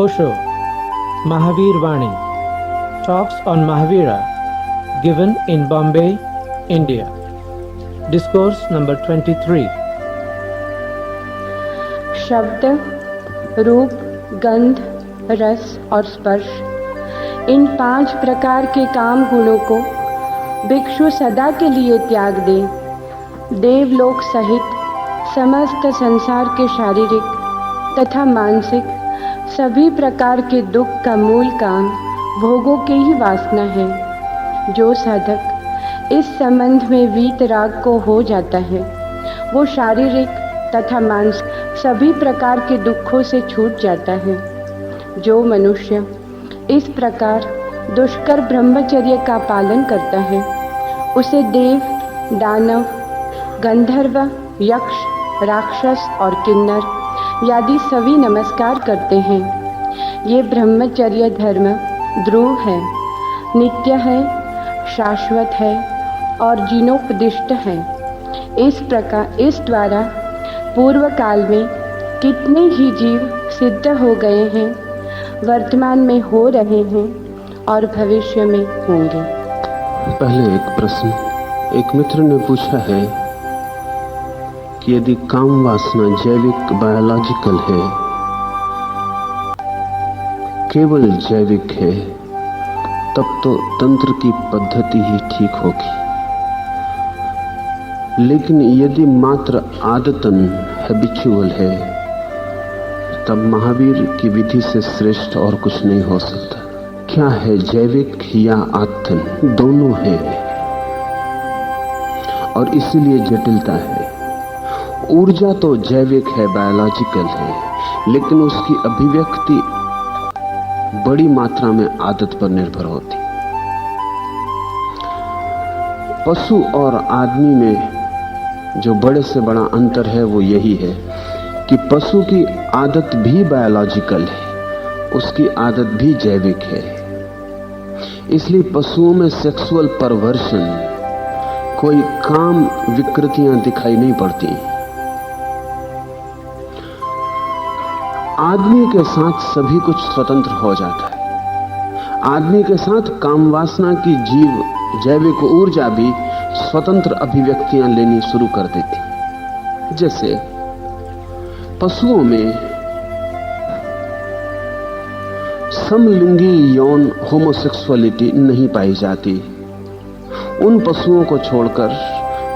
Osho, Mahavir Vani, talks on Mahavira, given in Bombay, India. Discourse number 23. शब्द, रूप, गंध, रस और स्पर्श, इन 5 प्रकार के काम गुणों को भिक्षु सदा के लिए त्याग दे। देवलोक सहित समस्त संसार के शारीरिक तथा मानसिक सभी प्रकार के दुख का मूल काम भोगों के ही वासना है। जो साधक इस संबंध में वीतराग को हो जाता है, वो शारीरिक तथा मानसिक सभी प्रकार के दुखों से छूट जाता है। जो मनुष्य इस प्रकार दुष्कर ब्रह्मचर्य का पालन करता है, उसे देव, दानव, गंधर्व, यक्ष, राक्षस और किन्नर आदि सभी नमस्कार करते हैं। ये ब्रह्मचर्य धर्म ध्रुव है, नित्य है, शाश्वत है और जीर्णोपदिष्ट है। इस द्वारा पूर्व काल में कितने ही जीव सिद्ध हो गए हैं, वर्तमान में हो रहे हैं और भविष्य में होंगे। पहले एक प्रश्न एक मित्र ने पूछा है कि यदि काम वासना जैविक बायोलॉजिकल है, केवल जैविक है, तब तो तंत्र की पद्धति ही ठीक होगी। लेकिन यदि मात्र आदतन हैबिचुअल है, तब महावीर की विधि से श्रेष्ठ और कुछ नहीं हो सकता। क्या है, जैविक या आदतन? दोनों है और इसीलिए जटिलता है। ऊर्जा तो जैविक है, बायोलॉजिकल है, लेकिन उसकी अभिव्यक्ति बड़ी मात्रा में आदत पर निर्भर होती। पशु और आदमी में जो बड़े से बड़ा अंतर है वो यही है कि पशु की आदत भी बायोलॉजिकल है, उसकी आदत भी जैविक है। इसलिए पशुओं में सेक्सुअल परवर्शन, कोई काम विकृतियां दिखाई नहीं पड़ती। आदमी के साथ सभी कुछ स्वतंत्र हो जाता है। आदमी के साथ काम वासना की जीव जैविक ऊर्जा भी स्वतंत्र अभिव्यक्तियां लेनी शुरू कर देती। जैसे पशुओं में समलिंगी यौन होमोसेक्सुअलिटी नहीं पाई जाती। उन पशुओं को छोड़कर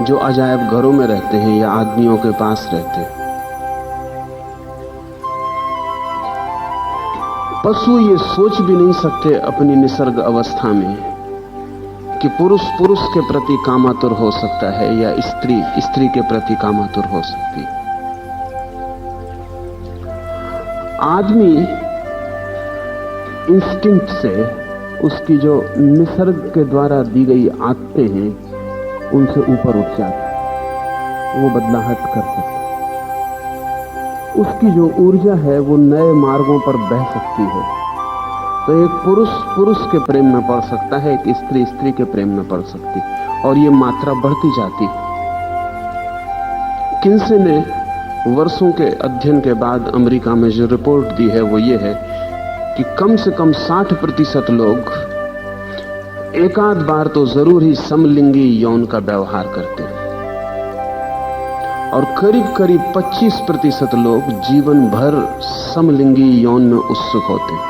जो अजायब घरों में रहते हैं या आदमियों के पास रहते हैं, पशु ये सोच भी नहीं सकते अपनी निसर्ग अवस्था में कि पुरुष पुरुष के प्रति कामातुर हो सकता है या स्त्री स्त्री के प्रति कामातुर हो सकती। आदमी इंस्टिंक्ट से, उसकी जो निसर्ग के द्वारा दी गई आदतें हैं, उनसे ऊपर उठ जाता है। वो बदलाहट कर सकता है। उसकी जो ऊर्जा है वो नए मार्गों पर बह सकती है। तो एक पुरुष पुरुष के प्रेम में पड़ सकता है, एक स्त्री स्त्री के प्रेम में पड़ सकती, और ये मात्रा बढ़ती जाती। किन्से ने वर्षों के अध्ययन के बाद अमेरिका में जो रिपोर्ट दी है वो ये है कि कम से कम 60% लोग एक आध बार तो जरूर ही समलिंगी यौन का व्यवहार करते हैं और करीब करीब 25% लोग जीवन भर समलिंगी यौन में उत्सुक होते हैं।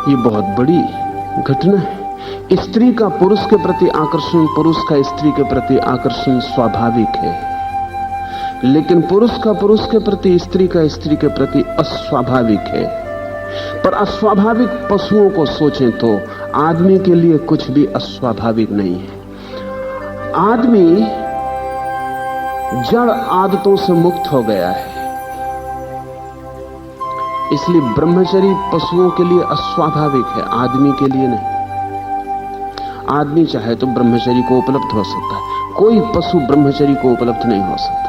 ये बहुत बड़ी घटना है। स्त्री का पुरुष के प्रति आकर्षण, पुरुष का स्त्री के प्रति आकर्षण स्वाभाविक है, लेकिन पुरुष का पुरुष के प्रति, स्त्री का स्त्री के प्रति अस्वाभाविक है। पर अस्वाभाविक पशुओं को सोचें तो आदमी के लिए कुछ भी अस्वाभाविक नहीं है। आदमी जड़ आदतों से मुक्त हो गया है, इसलिए ब्रह्मचर्य पशुओं के लिए अस्वाभाविक है, आदमी के लिए नहीं। आदमी चाहे तो ब्रह्मचर्य को उपलब्ध हो सकता है, कोई पशु ब्रह्मचर्य को उपलब्ध नहीं हो सकता,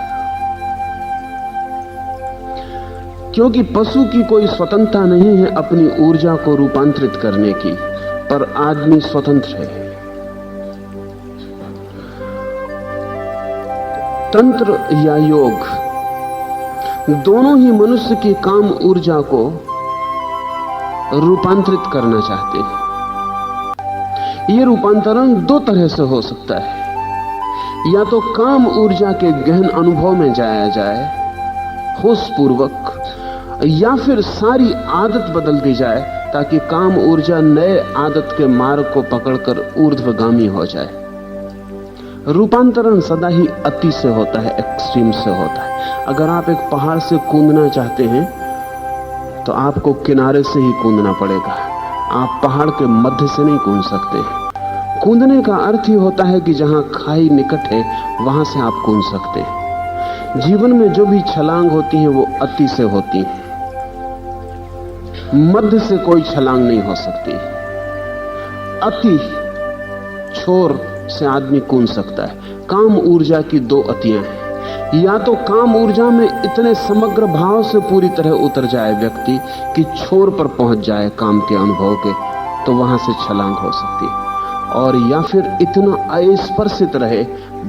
क्योंकि पशु की कोई स्वतंत्रता नहीं है अपनी ऊर्जा को रूपांतरित करने की, पर आदमी स्वतंत्र है। तंत्र या योग दोनों ही मनुष्य की काम ऊर्जा को रूपांतरित करना चाहते हैं। यह रूपांतरण दो तरह से हो सकता है, या तो काम ऊर्जा के गहन अनुभव में जाया जाए होशपूर्वक, या फिर सारी आदत बदल दी जाए ताकि काम ऊर्जा नए आदत के मार्ग को पकड़कर ऊर्ध्वगामी हो जाए। रूपांतरण सदा ही अति से होता है, एक्सट्रीम से होता है। अगर आप एक पहाड़ से कूदना चाहते हैं तो आपको किनारे से ही कूदना पड़ेगा, आप पहाड़ के मध्य से नहीं कूद सकते। कूदने का अर्थ ही होता है कि जहां खाई निकट है वहां से आप कूद सकते हैं। जीवन में जो भी छलांग होती है वो अति से होती है, मध्य से कोई छलांग नहीं हो सकती। अति छोर से आदमी कूद सकता है। काम ऊर्जा की दो अतियां हैं, या तो काम ऊर्जा में इतने समग्र भाव से पूरी तरह उतर जाए व्यक्ति कि छोर पर पहुंच जाए काम के अनुभव के, तो वहां से छलांग हो सकती है, और या फिर इतना अस्पर्शित रहे,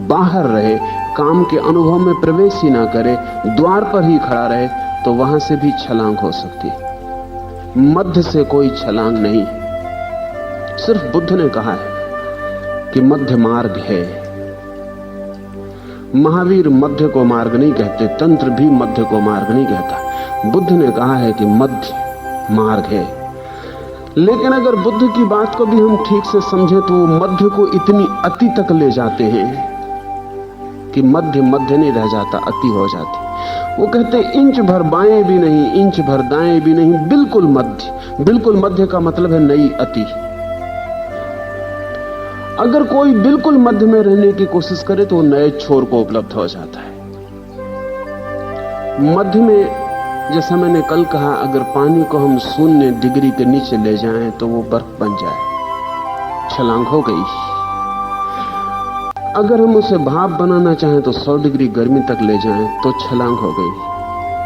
बाहर रहे, काम के अनुभव में प्रवेश ही ना करे, द्वार पर ही खड़ा रहे, तो वहां से भी छलांग हो सकती है। मध्य से कोई छलांग नहीं। सिर्फ बुद्ध ने कहा है कि मध्य मार्ग है। महावीर मध्य को मार्ग नहीं कहते, तंत्र भी मध्य को मार्ग नहीं कहता। बुद्ध ने कहा है कि मध्य मार्ग है। लेकिन अगर बुद्ध की बात को भी हम ठीक से समझें तो वो मध्य को इतनी अति तक ले जाते हैं कि मध्य मध्य नहीं रह जाता, अति हो जाती। वो कहते हैं इंच भर बाएं भी नहीं, इंच भर दाएं भी नहीं, बिल्कुल मध्य। बिल्कुल मध्य का मतलब है नई अति। अगर कोई बिल्कुल मध्य में रहने की कोशिश करे तो वो नए छोर को उपलब्ध हो जाता है। मध्य में, जैसा मैंने कल कहा, अगर पानी को हम 0 डिग्री के नीचे ले जाएं तो वो बर्फ बन जाए, छलांग हो गई। अगर हम उसे भाप बनाना चाहें तो 100 डिग्री गर्मी तक ले जाएं तो छलांग हो गई।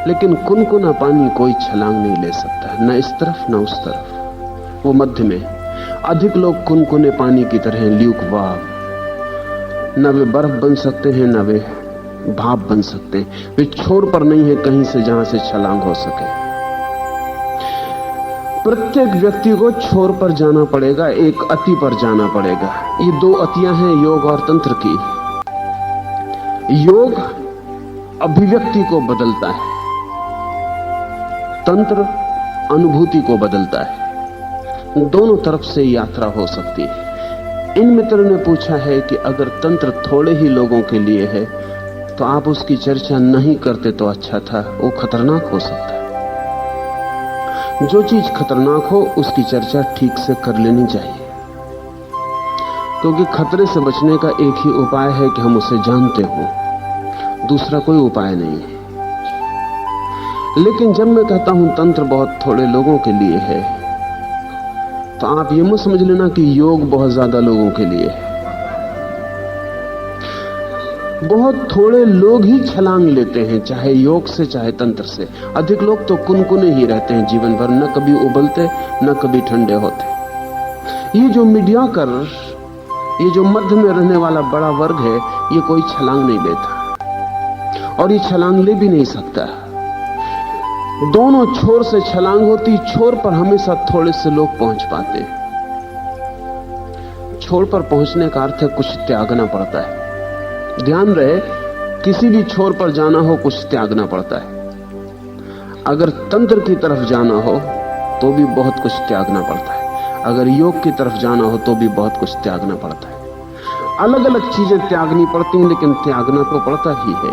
लेकिन कुनकुना पानी कोई छलांग नहीं ले सकता, न इस तरफ न उस तरफ। वो मध्य में। अधिक लोग कुनकुने पानी की तरह ल्यूकवार्म, न वे बर्फ बन सकते हैं न वे भाप बन सकते हैं। वे छोर पर नहीं है कहीं से जहां से छलांग हो सके। प्रत्येक व्यक्ति को छोर पर जाना पड़ेगा, एक अति पर जाना पड़ेगा। ये दो अतियां हैं योग और तंत्र की। योग अभिव्यक्ति को बदलता है, तंत्र अनुभूति को बदलता है। दोनों तरफ से यात्रा हो सकती है। इन मित्रों ने पूछा है कि अगर तंत्र थोड़े ही लोगों के लिए है तो आप उसकी चर्चा नहीं करते तो अच्छा था, वो खतरनाक हो सकता है। जो चीज खतरनाक हो उसकी चर्चा ठीक से कर लेनी चाहिए, क्योंकि खतरे से बचने का एक ही उपाय है कि हम उसे जानते हो, दूसरा कोई उपाय नहीं है। लेकिन जब मैं कहता हूं तंत्र बहुत थोड़े लोगों के लिए है, तो आप ये मत समझ लेना कि योग बहुत ज्यादा लोगों के लिए है। बहुत थोड़े लोग ही छलांग लेते हैं, चाहे योग से चाहे तंत्र से। अधिक लोग तो कुनकुने ही रहते हैं जीवन भर, न कभी उबलते न कभी ठंडे होते। ये जो मीडियोकर, ये जो मध्य में रहने वाला बड़ा वर्ग है, ये कोई छलांग नहीं लेता और ये छलांग ले भी नहीं सकता। दोनों छोर से छलांग होती, छोर पर हमेशा थोड़े से लोग पहुंच पाते। छोर पर पहुंचने का अर्थ है कुछ त्यागना पड़ता है। ध्यान रहे, किसी भी छोर पर जाना हो कुछ त्यागना पड़ता है। अगर तंत्र की तरफ जाना हो तो भी बहुत कुछ त्यागना पड़ता है, अगर योग की तरफ जाना हो तो भी बहुत कुछ त्यागना पड़ता है। अलग अलग चीजें त्यागनी पड़ती हैं, लेकिन त्यागना तो पड़ता ही है।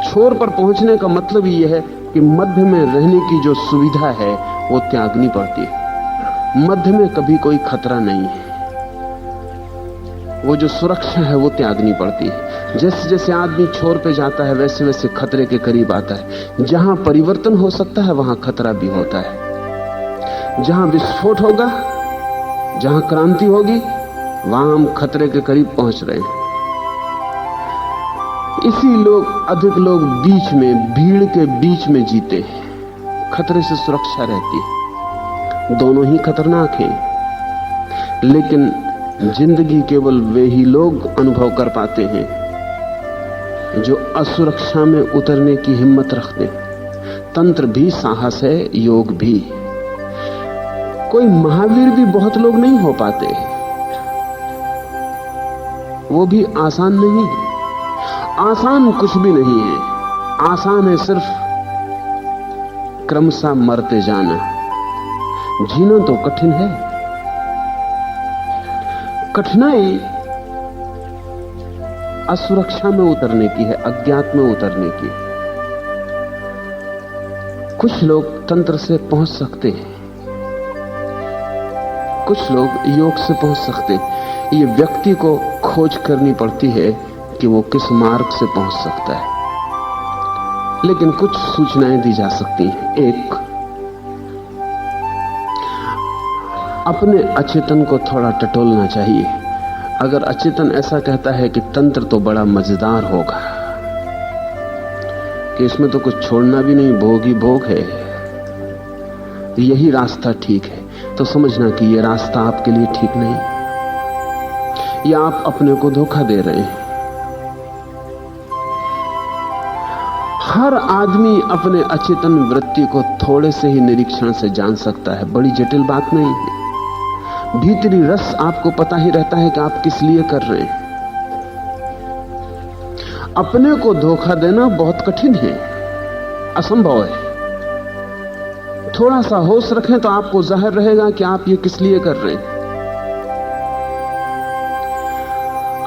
छोर पर पहुंचने का मतलब यह है कि मध्य में रहने की जो सुविधा है वो त्यागनी पड़ती है। मध्य में कभी कोई खतरा नहीं है, वो जो सुरक्षा है वो त्यागनी पड़ती है। जैसे जैसे आदमी छोर पे जाता है वैसे वैसे खतरे के करीब आता है। जहां परिवर्तन हो सकता है वहां खतरा भी होता है। जहां विस्फोट होगा, जहां क्रांति होगी, वहां हम खतरे के करीब पहुंच रहे हैं। अधिक लोग बीच में, भीड़ के बीच में जीते हैं। खतरे से सुरक्षा रहती है। दोनों ही खतरनाक हैं, लेकिन जिंदगी केवल वे ही लोग अनुभव कर पाते हैं जो असुरक्षा में उतरने की हिम्मत रखते हैं। तंत्र भी साहस है, योग भी। कोई महावीर भी बहुत लोग नहीं हो पाते, वो भी आसान नहीं है। आसान कुछ भी नहीं है, आसान है सिर्फ क्रमशः मरते जाना। जीना तो कठिन है। कठिनाई असुरक्षा में उतरने की है, अज्ञात में उतरने की। कुछ लोग तंत्र से पहुंच सकते हैं, कुछ लोग योग से पहुंच सकते हैं। ये व्यक्ति को खोज करनी पड़ती है कि वो किस मार्ग से पहुंच सकता है। लेकिन कुछ सूचनाएं दी जा सकती हैं। एक, अपने अचेतन को थोड़ा टटोलना चाहिए। अगर अचेतन ऐसा कहता है कि तंत्र तो बड़ा मजेदार होगा, कि इसमें तो कुछ छोड़ना भी नहीं, भोग ही भोग है, यही रास्ता ठीक है, तो समझना कि यह रास्ता आपके लिए ठीक नहीं, या आप अपने को धोखा दे रहे हैं। हर आदमी अपने अचेतन वृत्ति को थोड़े से ही निरीक्षण से जान सकता है, बड़ी जटिल बात नहीं है। भीतरी रस आपको पता ही रहता है कि आप किस लिए कर रहे हैं। अपने को धोखा देना बहुत कठिन है, असंभव है। थोड़ा सा होश रखें तो आपको जाहिर रहेगा कि आप ये किस लिए कर रहे हैं।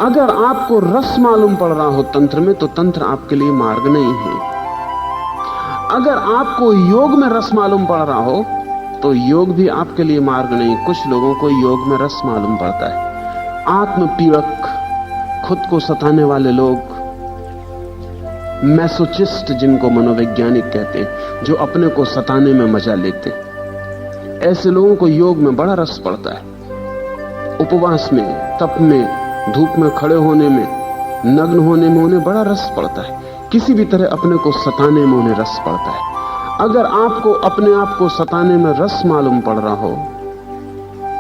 अगर आपको रस मालूम पड़ रहा हो तंत्र में, तो तंत्र आपके लिए मार्ग नहीं है। अगर आपको योग में रस मालूम पड़ रहा हो, तो योग भी आपके लिए मार्ग नहीं। कुछ लोगों को योग में रस मालूम पड़ता है। आत्मपीड़क, खुद को सताने वाले लोग, मैसोचिस्ट जिनको मनोवैज्ञानिक कहते हैं, जो अपने को सताने में मजा लेते हैं, ऐसे लोगों को योग में बड़ा रस पड़ता है। उपवास में, तप में, धूप में खड़े होने में, नग्न होने में उन्हें बड़ा रस पड़ता है। किसी भी तरह अपने को सताने में उन्हें रस पड़ता है। अगर आपको अपने आप को सताने में रस मालूम पड़ रहा हो,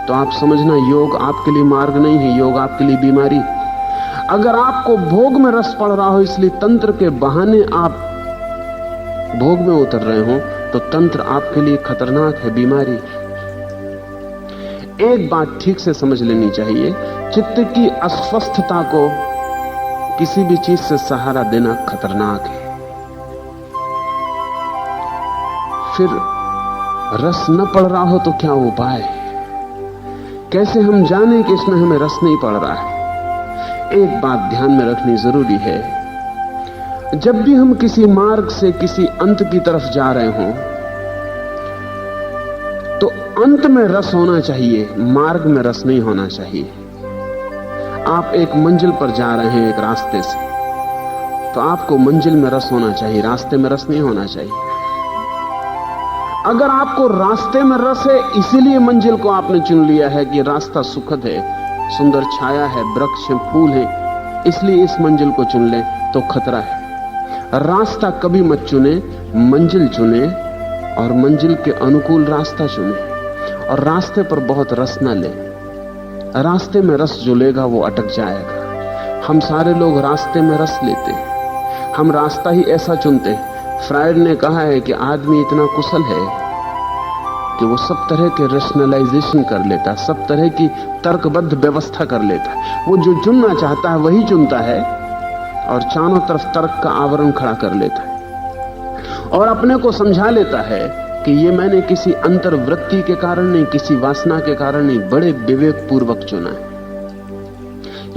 तो आप समझना योग आपके लिए मार्ग नहीं है, योग आपके लिए बीमारी। अगर आपको भोग में रस पड़ रहा हो, इसलिए तंत्र के बहाने आप भोग में उतर रहे हो, तो तंत्र आपके लिए खतरनाक है, बीमारी। एक बात ठीक से समझ लेनी चाहिए, चित्त की अस्वस्थता को किसी भी चीज से सहारा देना खतरनाक है। फिर रस न पड़ रहा हो तो क्या उपाय? कैसे हम जाने कि इसमें हमें रस नहीं पड़ रहा है? एक बात ध्यान में रखनी जरूरी है, जब भी हम किसी मार्ग से किसी अंत की तरफ जा रहे हों, तो अंत में रस होना चाहिए, मार्ग में रस नहीं होना चाहिए। आप एक मंजिल पर जा रहे हैं एक रास्ते से, तो आपको मंजिल में रस होना चाहिए, रास्ते में रस नहीं होना चाहिए। अगर आपको रास्ते में रस है, इसीलिए मंजिल को आपने चुन लिया है कि रास्ता सुखद है, सुंदर छाया है, वृक्ष हैं, फूल हैं, इसलिए इस मंजिल को चुन लें, तो खतरा है। रास्ता कभी मत चुने, मंजिल चुने, और मंजिल के अनुकूल रास्ता चुने। और रास्ते पर बहुत रस ना ले, रास्ते में रस जो लेगा वो अटक जाएगा। हम सारे लोग रास्ते में रस लेते हैं, हम रास्ता ही ऐसा चुनते हैं। फ्रायड ने कहा है कि आदमी इतना कुशल है कि वो सब तरह के रेशनलाइजेशन कर लेता है, सब तरह की तर्कबद्ध व्यवस्था कर लेता है। वो जो चुनना चाहता है वही चुनता है, और चारों तरफ तर्क का आवरण खड़ा कर लेता है, और अपने को समझा लेता है कि ये मैंने किसी अंतर्वृत्ति के कारण नहीं, किसी वासना के कारण नहीं, बड़े विवेक पूर्वक चुना है।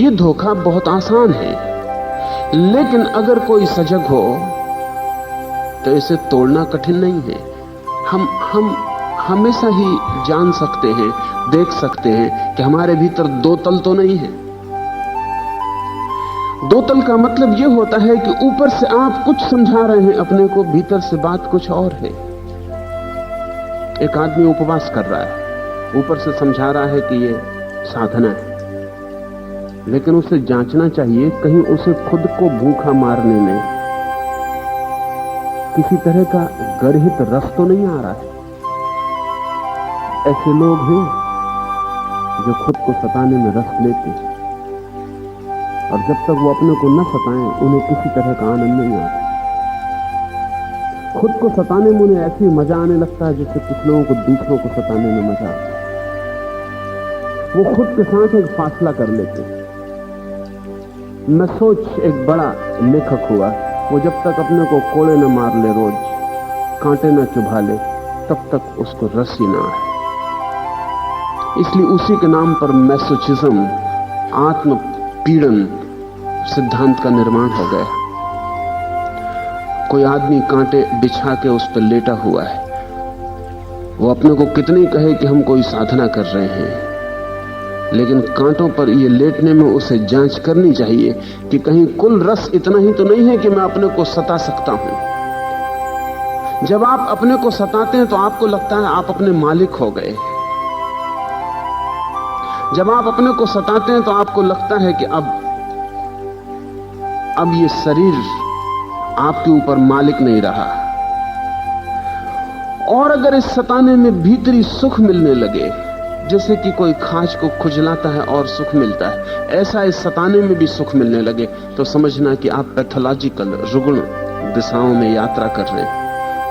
ये धोखा बहुत आसान है, लेकिन अगर कोई सजग हो तो इसे तोड़ना कठिन नहीं है। हम हमेशा ही जान सकते हैं, देख सकते हैं कि हमारे भीतर दो तल तो नहीं है। दो तल का मतलब यह होता है कि ऊपर से आप कुछ समझा रहे हैं अपने को, भीतर से बात कुछ और है। एक आदमी उपवास कर रहा है, ऊपर से समझा रहा है कि यह साधना है, लेकिन उसे जांचना चाहिए कहीं उसे खुद को भूखा मारने में किसी तरह का गर्हित रस तो नहीं आ रहा है। ऐसे लोग हैं जो खुद को सताने में रस लेते हैं, और जब तक वो अपने को न सताएं, उन्हें किसी तरह का आनंद नहीं आता। खुद को सताने में उन्हें ऐसी मजा आने लगता है जैसे कुछ लोगों को दूसरों को सताने में मजा आता है। वो खुद के साथ एक फासला कर लेते हैं। मैं सोच एक बड़ा लेखक हुआ, वो जब तक अपने को कोड़े न मार ले, रोज कांटे न चुभा ले, तब तक उसको रस ही ना आए। इसलिए उसी के नाम पर मैसोचिज्म, आत्म पीड़न सिद्धांत का निर्माण हो गया। कोई आदमी कांटे बिछा के उस पर लेटा हुआ है, वो अपने को कितनी कहे कि हम कोई साधना कर रहे हैं, लेकिन कांटों पर ये लेटने में उसे जांच करनी चाहिए कि कहीं कुल रस इतना ही तो नहीं है कि मैं अपने को सता सकता हूं। जब आप अपने को सताते हैं तो आपको लगता है आप अपने मालिक हो गए। जब आप अपने को सताते हैं तो आपको लगता है कि अब ये शरीर आपके ऊपर मालिक नहीं रहा। और अगर इस सताने में भीतरी सुख मिलने लगे, जैसे कि कोई खाज को खुजलाता है और सुख मिलता है, ऐसा इस सताने में भी सुख मिलने लगे, तो समझना कि आप पैथोलॉजिकल रुग्ण दिशाओं में यात्रा कर रहे हैं।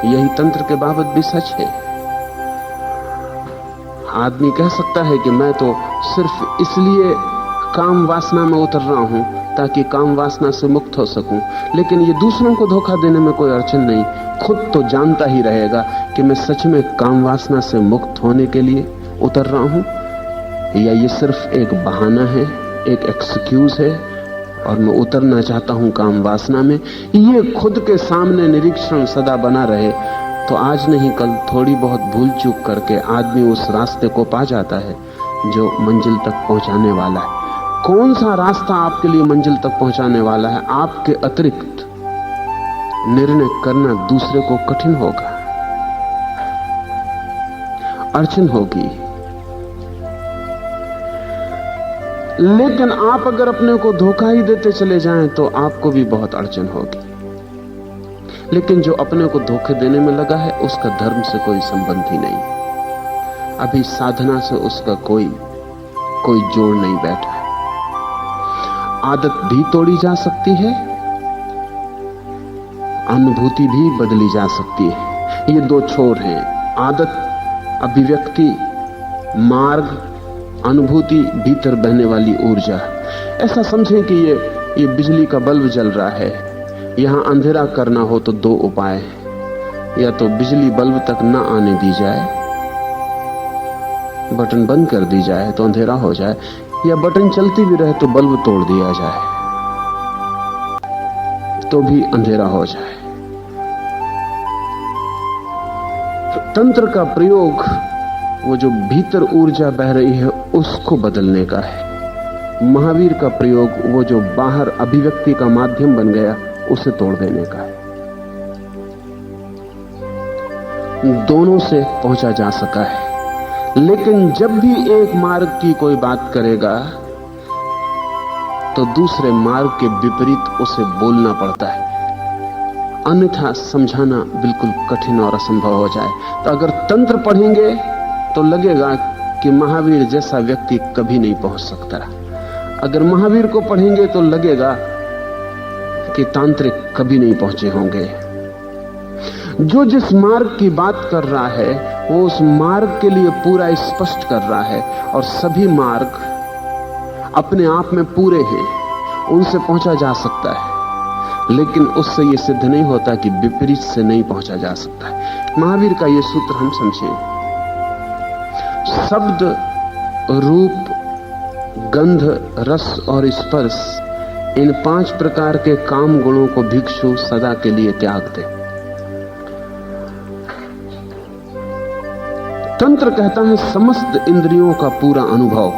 यही तंत्र के बाबत भी सच है। आदमी कह सकता है कि मैं तो सिर्फ इसलिए काम वासना में उतर रहा हूं ताकि काम वासना से मुक्त हो सकूं, लेकिन ये दूसरों को धोखा देने में कोई अड़चन नहीं। खुद तो जानता ही रहेगा कि मैं सच में काम वासना से मुक्त होने के लिए उतर रहा हूं, या ये सिर्फ एक बहाना है, एक एक्सक्यूज है और मैं उतरना चाहता हूं काम वासना में। ये खुद के सामने निरीक्षण सदा बना रहे तो आज नहीं कल थोड़ी बहुत भूल चूक करके आदमी उस रास्ते को पा जाता है जो मंजिल तक पहुंचाने वाला है। कौन सा रास्ता आपके लिए मंजिल तक पहुंचाने वाला है, आपके अतिरिक्त निर्णय करना दूसरे को कठिन होगा, अड़चन होगी। लेकिन आप अगर अपने को धोखा ही देते चले जाएं तो आपको भी बहुत अड़चन होगी। लेकिन जो अपने को धोखे देने में लगा है उसका धर्म से कोई संबंध ही नहीं, अभी साधना से उसका कोई जोड़ नहीं बैठा है। आदत भी तोड़ी जा सकती है, अनुभूति भी बदली जा सकती है। ये दो छोर हैं, आदत अभिव्यक्ति, मार्ग, अनुभूति भीतर बहने वाली ऊर्जा। ऐसा समझें कि ये बिजली का बल्ब जल रहा है, यहां अंधेरा करना हो तो दो उपाय हैं, या तो बिजली बल्ब तक न आने दी जाए, बटन बंद कर दी जाए तो अंधेरा हो जाए, या बटन चलती भी रहे तो बल्ब तोड़ दिया जाए तो भी अंधेरा हो जाए। तंत्र का प्रयोग वो जो भीतर ऊर्जा बह रही है उसको बदलने का है। महावीर का प्रयोग वो जो बाहर अभिव्यक्ति का माध्यम बन गया उसे तोड़ देने का है। दोनों से पहुंचा जा सका है, लेकिन जब भी एक मार्ग की कोई बात करेगा तो दूसरे मार्ग के विपरीत उसे बोलना पड़ता है, अन्यथा समझाना बिल्कुल कठिन और असंभव हो जाए। तो अगर तंत्र पढ़ेंगे तो लगेगा कि महावीर जैसा व्यक्ति कभी नहीं पहुंच सकता। अगर महावीर को पढ़ेंगे तो लगेगा कि तांत्रिक कभी नहीं पहुंचे होंगे। जो जिस मार्ग की बात कर रहा है वो उस मार्ग के लिए पूरा स्पष्ट कर रहा है, और सभी मार्ग अपने आप में पूरे हैं, उनसे पहुंचा जा सकता है, लेकिन उससे यह सिद्ध नहीं होता कि विपरीत से नहीं पहुंचा जा सकता है। महावीर का यह सूत्र हम समझें, शब्द, रूप, गंध, रस और स्पर्श, इन 5 प्रकार के काम गुणों को भिक्षु सदा के लिए त्याग दे। तंत्र कहता है समस्त इंद्रियों का पूरा अनुभव,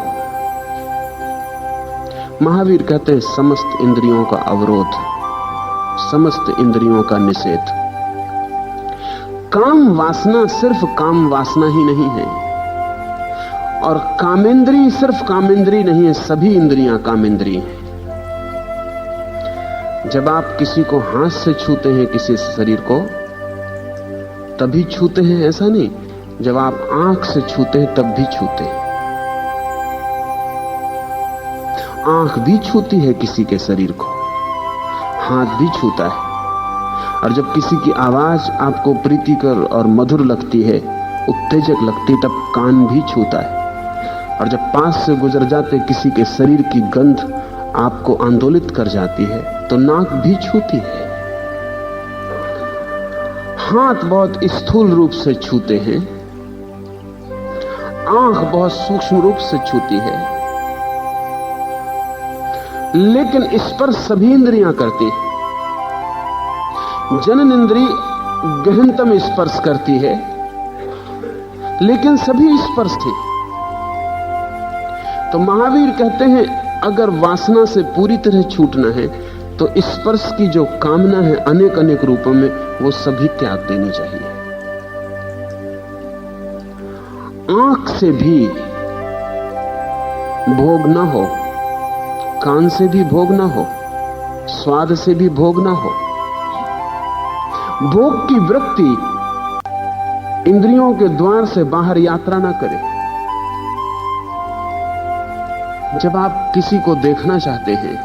महावीर कहते हैं समस्त इंद्रियों का अवरोध, समस्त इंद्रियों का निषेध। काम वासना सिर्फ काम वासना ही नहीं है, और कामेंद्री सिर्फ कामेंद्री नहीं है, सभी इंद्रियां कामेंद्री हैं। जब आप किसी को हाथ से छूते हैं, किसी शरीर को, तभी छूते हैं ऐसा नहीं, जब आप आंख से छूते हैं तब भी छूते हैं। आंख भी छूती है किसी के शरीर को, हाथ भी छूता है, और जब किसी की आवाज आपको प्रीतिकर और मधुर लगती है, उत्तेजक लगती, तब कान भी छूता है। और जब पास से गुजर जाते किसी के शरीर की गंध आपको आंदोलित कर जाती है, तो नाक भी छूती है। हाथ बहुत स्थूल रूप से छूते हैं, आंख बहुत सूक्ष्म रूप से छूती है, लेकिन स्पर्श सभी इंद्रियां करती हैं। जनन इंद्री गहनतम स्पर्श करती है, लेकिन सभी स्पर्श थे। तो महावीर कहते हैं, अगर वासना से पूरी तरह छूटना है तो स्पर्श की जो कामना है अनेक अनेक रूपों में, वो सभी त्याग देनी चाहिए। आंख से भी भोग ना हो, कान से भी भोग ना हो, स्वाद से भी भोग ना हो। भोग की वृत्ति इंद्रियों के द्वार से बाहर यात्रा ना करे। जब आप किसी को देखना चाहते हैं,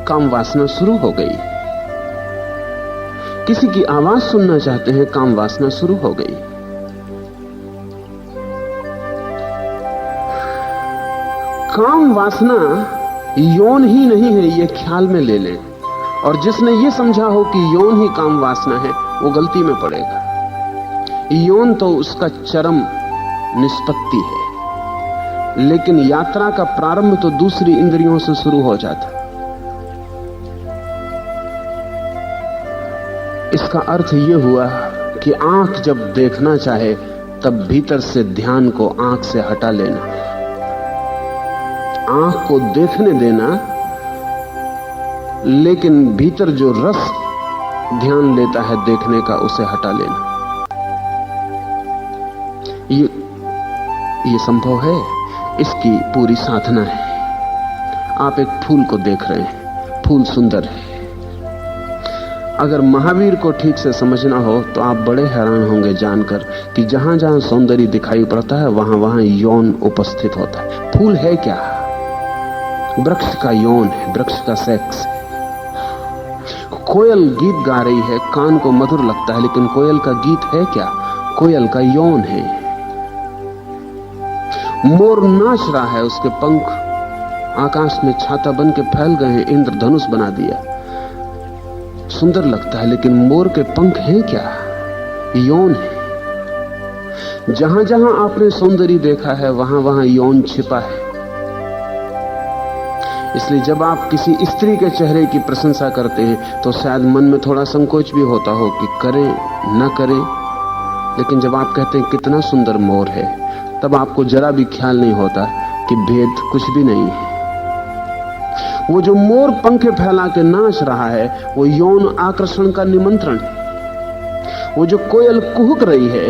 काम वासना शुरू हो गई। किसी की आवाज सुनना चाहते हैं, काम वासना शुरू हो गई। काम वासना यौन ही नहीं है, यह ख्याल में ले लें। और जिसने यह समझा हो कि यौन ही काम वासना है, वो गलती में पड़ेगा। यौन तो उसका चरम निष्पत्ति है, लेकिन यात्रा का प्रारंभ तो दूसरी इंद्रियों से शुरू हो जाता। इसका अर्थ यह हुआ कि आंख जब देखना चाहे, तब भीतर से ध्यान को आंख से हटा लेना, आंख को देखने देना, लेकिन भीतर जो रस ध्यान लेता है देखने का, उसे हटा लेना। ये संभव है, इसकी पूरी साधना है। आप एक फूल को देख रहे हैं, फूल सुंदर है। अगर महावीर को ठीक से समझना हो तो आप बड़े हैरान होंगे जानकर कि जहां जहां सौंदर्य दिखाई पड़ता है, वहां वहां यौन उपस्थित होता है। फूल है क्या? वृक्ष का यौन है, वृक्ष का सेक्स है। कोयल गीत गा रही है, कान को मधुर लगता है, लेकिन कोयल का गीत है क्या? कोयल का यौन है। मोर नाच रहा है, उसके पंख आकाश में छाता बन के फैल गए हैं, इंद्रधनुष बना दिया, सुंदर लगता है, लेकिन मोर के पंख हैं क्या? यौन है। जहां जहां आपने सौंदर्य देखा है, वहां वहां यौन छिपा है। इसलिए जब आप किसी स्त्री के चेहरे की प्रशंसा करते हैं, तो शायद मन में थोड़ा संकोच भी होता हो कि करें न करें, लेकिन जब आप कहते हैं कितना सुंदर मोर है, तब आपको जरा भी ख्याल नहीं होता कि भेद कुछ भी नहीं है। वो जो मोर पंखे फैला के नाच रहा है, वो यौन आकर्षण का निमंत्रण है। वो जो कोयल कुहुक रही है,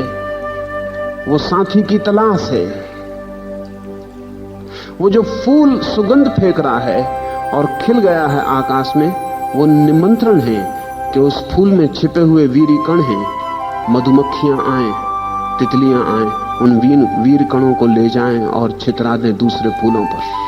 वो साथी की तलाश है। वो जो फूल सुगंध फेंक रहा है और खिल गया है आकाश में, वो निमंत्रण है कि उस फूल में छिपे हुए वीरी कण हैं। मधुमक्खियां आए, तितलियां आए, उन वीर कणों को ले जाएं और छितरा दें दूसरे फूलों पर।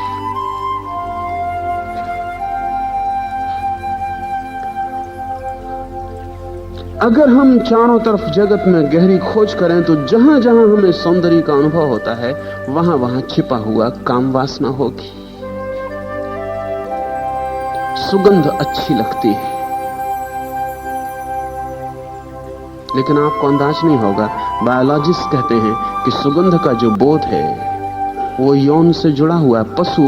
अगर हम चारों तरफ जगत में गहरी खोज करें, तो जहां जहां हमें सौंदर्य का अनुभव होता है, वहां वहां छिपा हुआ काम वासना होगी। सुगंध अच्छी लगती है, लेकिन आपको अंदाज नहीं होगा, बायोलॉजिस्ट कहते हैं कि सुगंध का जो बोध है वो यौन से जुड़ा हुआ है। पशु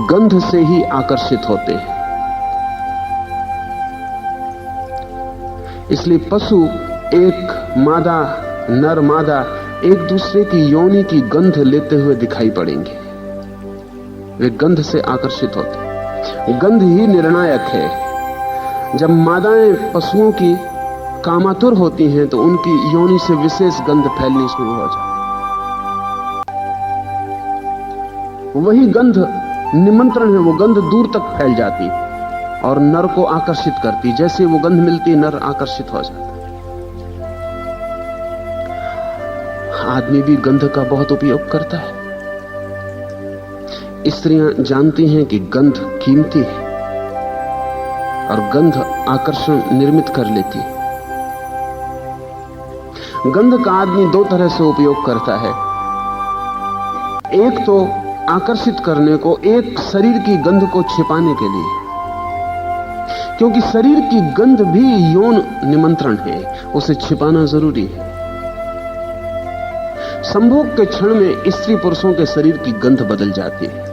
गंध से ही आकर्षित होते हैं। इसलिए पशु एक मादा, नर मादा, एक दूसरे की योनि की गंध लेते हुए दिखाई पड़ेंगे। वे गंध से आकर्षित होते हैं। गंध ही निर्णायक है। जब मादाएं पशुओं की कामातुर होती हैं, तो उनकी योनि से विशेष गंध फैलनी शुरू हो जाती है। वही गंध निमंत्रण है, वो गंध दूर तक फैल जाती और नर को आकर्षित करती। जैसे वो गंध मिलती, नर आकर्षित हो जाता। आदमी भी गंध का बहुत उपयोग करता है। स्त्रियां जानती हैं कि गंध कीमती है, और गंध आकर्षण निर्मित कर लेती है। गंध का आदमी दो तरह से उपयोग करता है, एक तो आकर्षित करने को, एक शरीर की गंध को छिपाने के लिए, क्योंकि शरीर की गंध भी यौन निमंत्रण है, उसे छिपाना जरूरी है। संभोग के क्षण में स्त्री पुरुषों के शरीर की गंध बदल जाती है।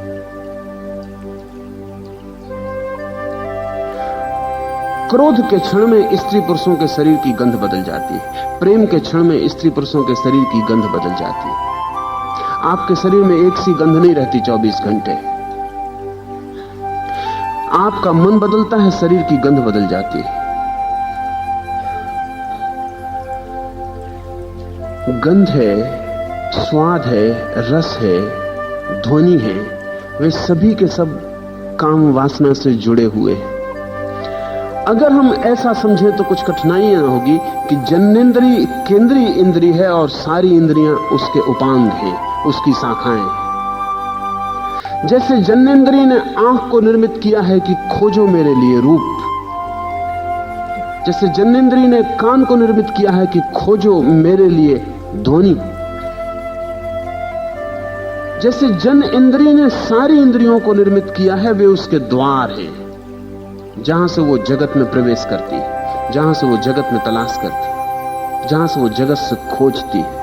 क्रोध के क्षण में स्त्री पुरुषों के शरीर की गंध बदल जाती है। प्रेम के क्षण में स्त्री पुरुषों के शरीर की गंध बदल जाती है। आपके शरीर में एक सी गंध नहीं रहती 24 घंटे। आपका मन बदलता है, शरीर की गंध बदल जाती है। गंध है, स्वाद है, रस है, ध्वनि है, वे सभी के सब काम वासना से जुड़े हुए हैं। अगर हम ऐसा समझें तो कुछ कठिनाई न होगी कि जन्नेन्द्रिय केंद्रीय इंद्रिय है और सारी इंद्रियां उसके उपांग हैं, उसकी शाखाएं। जैसे जन्नेन्द्रिय ने आंख को निर्मित किया है कि खोजो मेरे लिए रूप, जैसे जन्नेन्द्रिय ने कान को निर्मित किया है कि खोजो मेरे लिए ध्वनि, जैसे जन इंद्रिय ने सारी इंद्रियों को निर्मित किया है, वे उसके द्वार हैं जहां से वो जगत में प्रवेश करती है, जहां से वो जगत में तलाश करती है, जहां से वो जगत से खोजती है।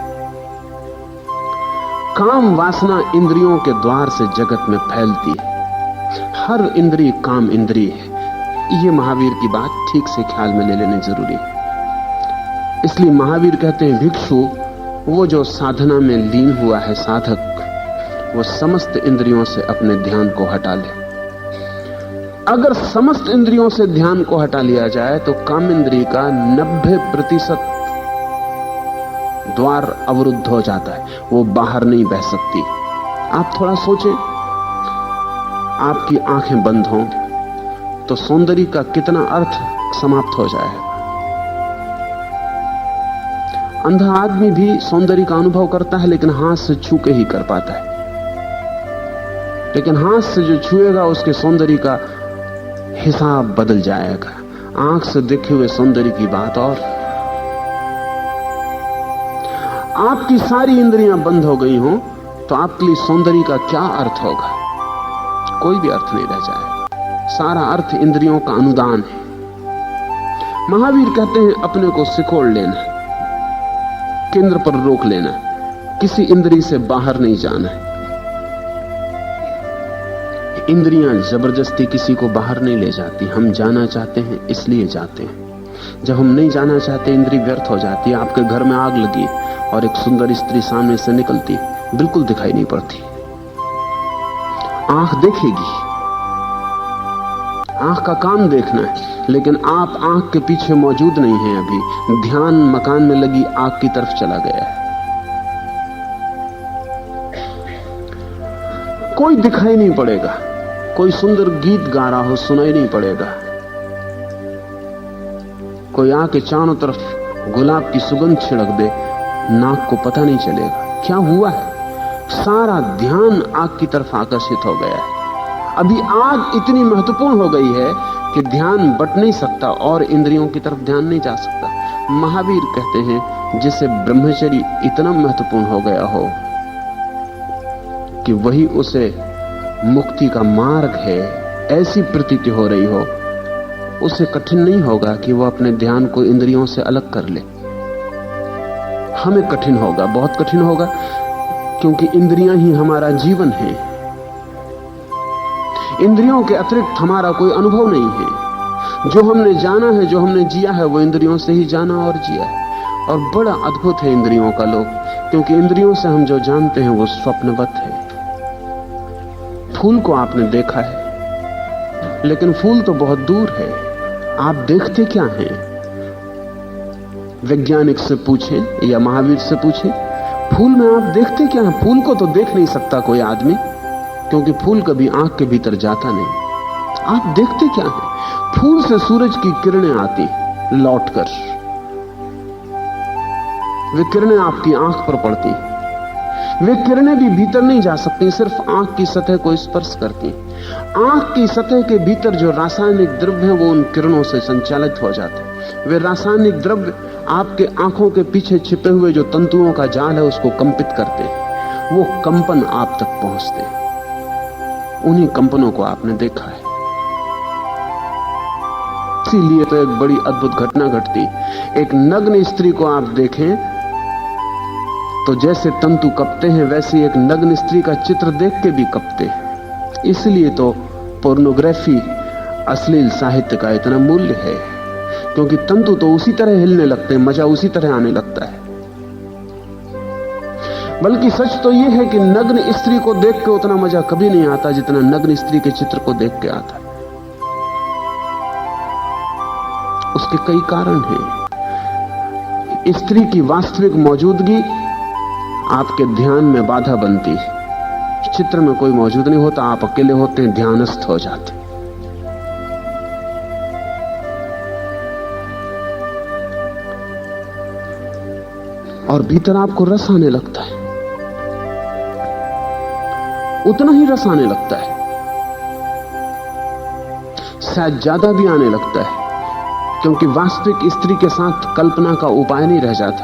काम वासना इंद्रियों के द्वार से जगत में फैलती है। हर इंद्रिय काम इंद्रिय है। ये महावीर की बात ठीक से ख्याल में ले लेनी जरूरी है। इसलिए महावीर कहते हैं, भिक्षु वो जो साधना में लीन हुआ है साधक, वो समस्त इंद्रियों से अपने ध्यान को हटा ले। अगर समस्त इंद्रियों से ध्यान को हटा लिया जाए तो काम इंद्रिय का 90% द्वार अवरुद्ध हो जाता है, वो बाहर नहीं बह सकती। आप थोड़ा सोचें, आपकी आंखें बंद हों तो सौंदर्य का कितना अर्थ समाप्त हो जाएगा। अंधा आदमी भी सौंदर्य का अनुभव करता है, लेकिन हाथ से छू के ही कर पाता है। लेकिन हाथ से जो छुएगा उसके सौंदर्य का हिसाब बदल जाएगा। आंख से देखे हुए सौंदर्य की बात और। आपकी सारी इंद्रियां बंद हो गई हों तो आपके लिए सौंदर्य का क्या अर्थ होगा? कोई भी अर्थ नहीं रह जाएगा। सारा अर्थ इंद्रियों का अनुदान है। महावीर कहते हैं, अपने को सिकोड़ लेना, केंद्र पर रोक लेना, किसी इंद्रिय से बाहर नहीं जाना है। इंद्रियां जबरदस्ती किसी को बाहर नहीं ले जाती। हम जाना चाहते हैं इसलिए जाते हैं। जब हम नहीं जाना चाहते, इंद्रिय व्यर्थ हो जाती है। आपके घर में आग लगी और एक सुंदर स्त्री सामने से निकलती, बिल्कुल दिखाई नहीं पड़ती। आंख देखेगी, आंख का काम देखना है, लेकिन आप आंख के पीछे मौजूद नहीं हैं। अभी ध्यान मकान में लगी आग की तरफ चला गया है। कोई दिखाई नहीं पड़ेगा, कोई सुंदर गीत गा रहा हो सुनाई नहीं पड़ेगा, कोई आके चारों तरफ गुलाब की सुगंध छिड़क दे, नाक को पता नहीं चलेगा क्या हुआ है। सारा ध्यान आग की तरफ आकर्षित हो गया है। अभी आग इतनी महत्वपूर्ण हो गई है कि ध्यान बट नहीं सकता और इंद्रियों की तरफ ध्यान नहीं जा सकता। महावीर कहते हैं, जिसे ब्रह्मचर्य इतना महत्वपूर्ण हो गया हो कि वही उसे मुक्ति का मार्ग है, ऐसी प्रतीति हो रही हो, उसे कठिन नहीं होगा कि वह अपने ध्यान को इंद्रियों से अलग कर ले। हमें कठिन होगा, बहुत कठिन होगा, क्योंकि इंद्रियां ही हमारा जीवन है। इंद्रियों के अतिरिक्त हमारा कोई अनुभव नहीं है। जो हमने जाना है, जो हमने जिया है, वो इंद्रियों से ही जाना और जिया है। और बड़ा अद्भुत है इंद्रियों का लोक, क्योंकि इंद्रियों से हम जो जानते हैं वो स्वप्नवत है। फूल को आपने देखा है, लेकिन फूल तो बहुत दूर है। आप देखते क्या हैं? वैज्ञानिक से पूछें या महावीर से पूछें, फूल में आप देखते क्या हैं? फूल को तो देख नहीं सकता कोई आदमी, क्योंकि फूल कभी आंख के भीतर जाता नहीं। आप देखते क्या हैं? फूल से सूरज की किरणें आती लौटकर, वे किरणें आपकी आंख पर पड़ती। वे किरणें भी भीतर नहीं जा सकती, सिर्फ आंख की सतह को स्पर्श करती। आंख की सतह के भीतर जो रासायनिक द्रव्य हैं वो उन किरणों से संचालित हो जाते हैं। वे रासायनिक द्रव्य आपके आंखों के पीछे छिपे हुए जो तंतुओं का जाल है उसको कंपित करते हैं। वो कंपन आप तक पहुंचते हैं। उन्हीं कंपनों को आपने देखा है। इसीलिए तो एक बड़ी अद्भुत घटना घटती। एक नग्न स्त्री को आप देखें तो जैसे तंतु कपते हैं वैसे एक नग्न स्त्री का चित्र देख के भी कपते हैं। इसलिए तो पोर्नोग्राफी अश्लील साहित्य का इतना मूल्य है, क्योंकि तंतु तो उसी तरह हिलने लगते हैं, मजा उसी तरह आने लगता है। बल्कि सच तो यह है कि नग्न स्त्री को देख के उतना मजा कभी नहीं आता जितना नग्न स्त्री के चित्र को देख के आता है। उसके कई कारण हैं। स्त्री की वास्तविक मौजूदगी आपके ध्यान में बाधा बनती है। चित्र में कोई मौजूद नहीं होता, आप अकेले होते हैं, ध्यानस्थ हो जाते। और भीतर आपको रस आने लगता है, उतना ही रस आने लगता है, शायद ज्यादा भी आने लगता है, क्योंकि वास्तविक स्त्री के साथ कल्पना का उपाय नहीं रह जाता।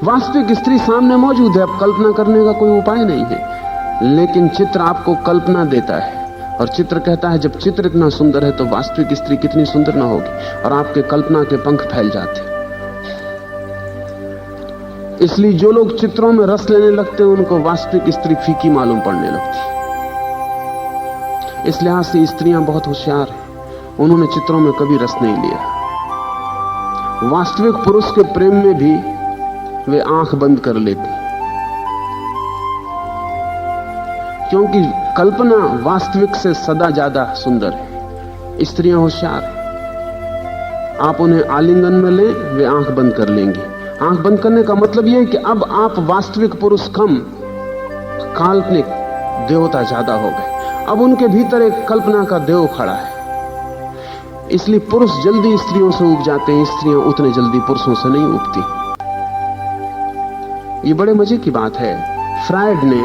वास्तविक स्त्री सामने मौजूद है, अब कल्पना करने का कोई उपाय नहीं है, लेकिन चित्र आपको कल्पना देता है। और चित्र कहता है जब चित्र इतना सुंदर है तो वास्तविक स्त्री कितनी सुंदर ना होगी, और आपके कल्पना के पंख फैल जाते। इसलिए जो लोग चित्रों में रस लेने लगते हैं उनको वास्तविक स्त्री फीकी मालूम पड़ने लगती। इस लिहाज से स्त्रियां बहुत होशियार हैं, उन्होंने चित्रों में कभी रस नहीं लिया। वास्तविक पुरुष के प्रेम में भी वे आंख बंद कर लेती, क्योंकि कल्पना वास्तविक से सदा ज्यादा सुंदर है। स्त्रियां होशियार हैं, आप उन्हें आलिंगन में लें, वे आंख बंद कर लेंगी। आंख बंद करने का मतलब यह है कि अब आप वास्तविक पुरुष कम, काल्पनिक देवता ज्यादा हो गए। अब उनके भीतर एक कल्पना का देव खड़ा है। इसलिए पुरुष जल्दी स्त्रियों से उब जाते हैं, स्त्रियां उतने जल्दी पुरुषों से नहीं उबती। ये बड़े मजे की बात है। फ्रायड ने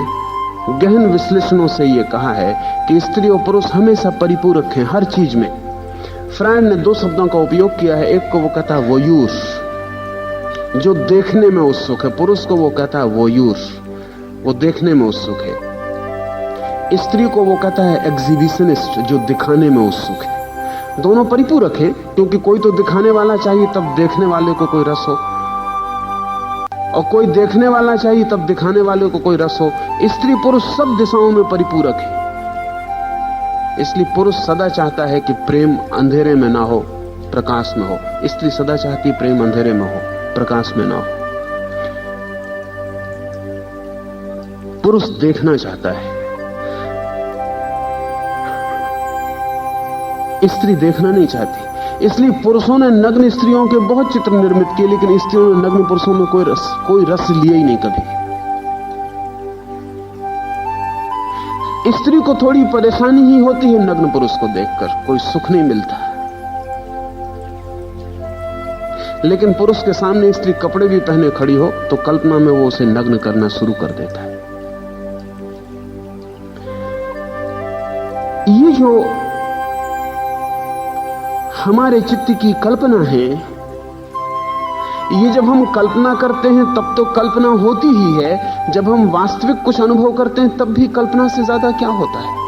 गहन विश्लेषणों से यह कहा है कि स्त्री और पुरुष हमेशा परिपूरक हैं हर चीज में। फ्रायड ने दो शब्दों का उपयोग किया है। एक को वो कहता है वोयूर, जो देखने में उत्सुक है। पुरुष को वो कहता है वोयूर, वो देखने में उत्सुक है। स्त्री को वो कहता है एग्जिबिशनिस्ट, जो दिखाने में उत्सुक है। दोनों परिपूरक हैं, क्योंकि कोई तो दिखाने वाला चाहिए तब देखने वाले को कोई रस हो, और कोई देखने वाला चाहिए तब दिखाने वाले को कोई रस हो। स्त्री पुरुष सब दिशाओं में परिपूरक है। इसलिए पुरुष सदा चाहता है कि प्रेम अंधेरे में ना हो, प्रकाश में हो। स्त्री सदा चाहती है प्रेम अंधेरे में हो, प्रकाश में ना हो। पुरुष देखना चाहता है, स्त्री देखना नहीं चाहती। इसलिए पुरुषों ने नग्न स्त्रियों के बहुत चित्र निर्मित किए, लेकिन स्त्रियों ने नग्न पुरुषों में कोई रस लिया ही नहीं कभी। स्त्री को थोड़ी परेशानी ही होती है नग्न पुरुष को देखकर, कोई सुख नहीं मिलता। लेकिन पुरुष के सामने स्त्री कपड़े भी पहने खड़ी हो तो कल्पना में वो उसे नग्न करना शुरू कर देता है। ये जो हमारे चित्त की कल्पना है, ये जब हम कल्पना करते हैं तब तो कल्पना होती ही है, जब हम वास्तविक कुछ अनुभव करते हैं तब भी कल्पना से ज्यादा क्या होता है।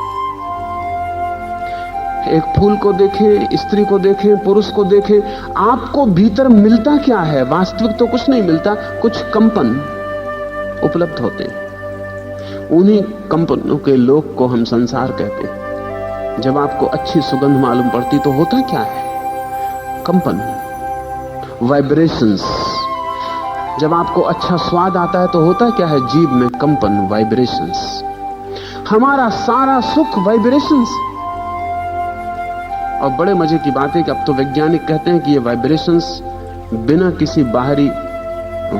एक फूल को देखें, स्त्री को देखें, पुरुष को देखें, आपको भीतर मिलता क्या है? वास्तविक तो कुछ नहीं मिलता, कुछ कंपन उपलब्ध होते हैं। उन्हीं कंपनों के लोक को हम संसार कहते हैं। जब आपको अच्छी सुगंध मालूम पड़ती तो होता क्या है? कंपन, वाइब्रेशंस। जब आपको अच्छा स्वाद आता है तो होता क्या है? जीभ में कंपन, वाइब्रेशंस। हमारा सारा सुख वाइब्रेशंस। और बड़े मजे की बात है कि अब तो वैज्ञानिक कहते हैं कि ये वाइब्रेशंस बिना किसी बाहरी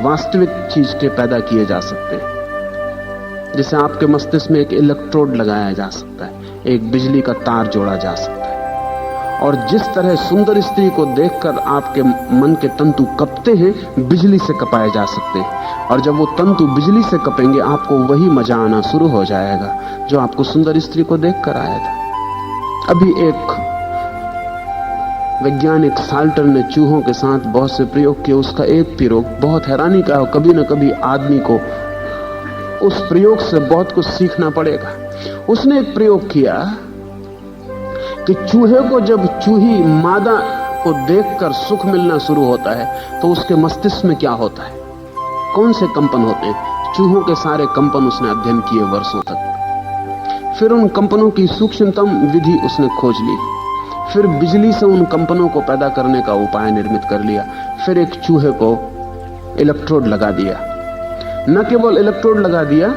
वास्तविक चीज के पैदा किए जा सकते हैं। जैसे आपके मस्तिष्क में एक इलेक्ट्रोड लगाया जा सकता है, एक बिजली का तार जोड़ा जा सकता है, और जिस तरह सुंदर स्त्री को देखकर आपके मन के तंतु कपते हैं, बिजली से कपाए जा सकते हैं। और जब वो तंतु बिजली से कपेंगे, आपको वही मजा आना शुरू हो जाएगा जो आपको सुंदर स्त्री को देखकर आया था। अभी एक वैज्ञानिक साल्टर ने चूहों के साथ बहुत से प्रयोग किए। उसका एक प्रयोग बहुत हैरानी का है। कभी न कभी आदमी को उस प्रयोग से बहुत कुछ सीखना पड़ेगा। उसने एक प्रयोग किया कि चूहे को जब चूही मादा को देखकर सुख मिलना शुरू होता है तो उसके मस्तिष्क में क्या होता है, कौन से कंपन होते हैं। चूहों के सारे कंपन उसने अध्ययन किए वर्षों तक। फिर उन कंपनों की सूक्ष्मतम विधि उसने खोज ली। फिर बिजली से उन कंपनों को पैदा करने का उपाय निर्मित कर लिया। फिर एक चूहे को इलेक्ट्रोड लगा दिया। न केवल इलेक्ट्रोड लगा दिया,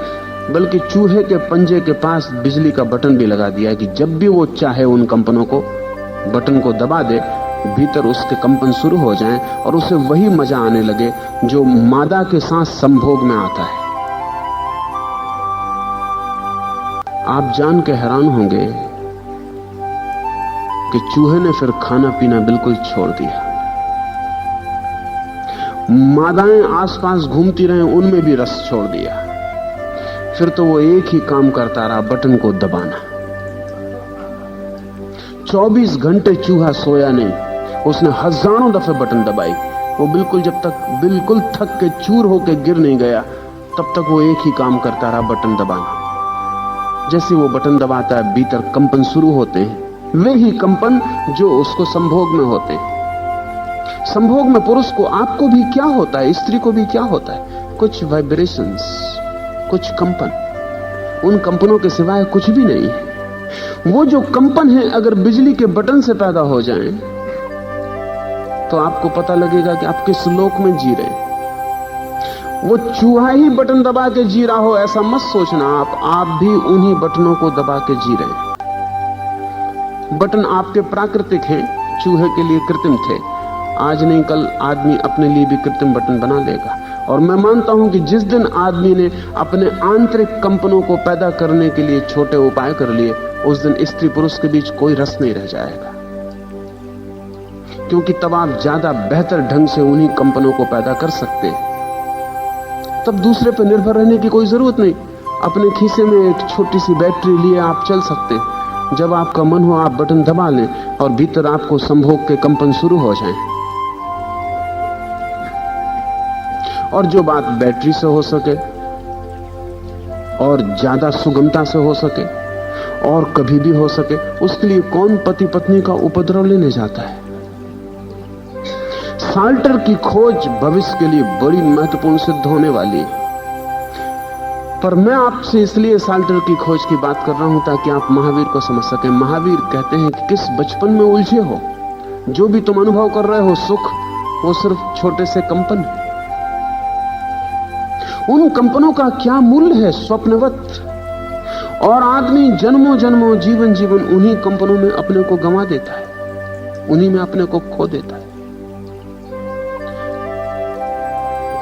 बल्कि चूहे के पंजे के पास बिजली का बटन भी लगा दिया कि जब भी वो चाहे उन कंपनों को, बटन को दबा दे, भीतर उसके कंपन शुरू हो जाएं और उसे वही मजा आने लगे जो मादा के साथ संभोग में आता है। आप जान के हैरान होंगे कि चूहे ने फिर खाना पीना बिल्कुल छोड़ दिया। मादाएं आसपास घूमती रहे, उनमें भी रस छोड़ दिया। फिर तो वो एक ही काम करता रहा, बटन को दबाना। 24 घंटे चूहा सोया नहीं। उसने हजारों दफे बटन दबाई। वो जब तक बिल्कुल थक के चूर होके गिर नहीं गया, तब तक वो एक ही काम करता रहा, बटन दबाना। जैसे वो बटन दबाता है, भीतर कंपन शुरू होते हैं, वे ही कंपन जो उसको संभोग में होते हैं। संभोग में पुरुष को, आपको भी क्या होता है, स्त्री को भी क्या होता है, कुछ वाइब्रेशंस, कुछ कंपन। उन कंपनों के सिवाय कुछ भी नहीं है। वो जो कंपन है, अगर बिजली के बटन से पैदा हो जाएं, तो आपको पता लगेगा कि आप किस लोक में जी रहे हैं। वो चूहा ही बटन दबा के जी रहा हो, ऐसा मत सोचना। आप भी उन्हीं बटनों को दबा के जी रहे हैं। बटन आपके प्राकृतिक हैं, चूहे के लिए कृत्रिम थे। आज नहीं कल आदमी अपने लिए भी कृत्रिम बटन बना लेगा। और मैं मानता हूं कि जिस दिन आदमी ने अपने आंतरिक कंपनों को पैदा करने के लिए छोटे उपाय कर लिए, उस दिन स्त्री पुरुष के बीच कोई रस नहीं रह जाएगा। क्योंकि तब आप ज्यादा बेहतर ढंग से उन्हीं कंपनों को पैदा कर सकते हैं। तब दूसरे पर निर्भर रहने की कोई जरूरत नहीं। अपने खीसे में एक छोटी सी बैटरी लिए आप चल सकते हैं। जब आपका मन हो, आप बटन दबा लें और भीतर आपको संभोग के कंपन शुरू हो जाएं। और जो बात बैटरी से हो सके और ज्यादा सुगमता से हो सके और कभी भी हो सके, उसके लिए कौन पति पत्नी का उपद्रव लेने जाता है। साल्टर की खोज भविष्य के लिए बड़ी महत्वपूर्ण सिद्ध होने वाली है। पर मैं आपसे इसलिए साल्टर की खोज की बात कर रहा हूं ताकि आप महावीर को समझ सकें। महावीर कहते हैं कि किस बचपन में उलझे हो, जो भी तुम अनुभव कर रहे हो सुख, वो सिर्फ छोटे से कंपन है। उन कंपनों का क्या मूल्य है, स्वप्नवत। और आदमी जन्मों जन्मों जीवन जीवन उन्हीं कंपनों में अपने को गंवा देता है, उन्हीं में अपने को खो देता है।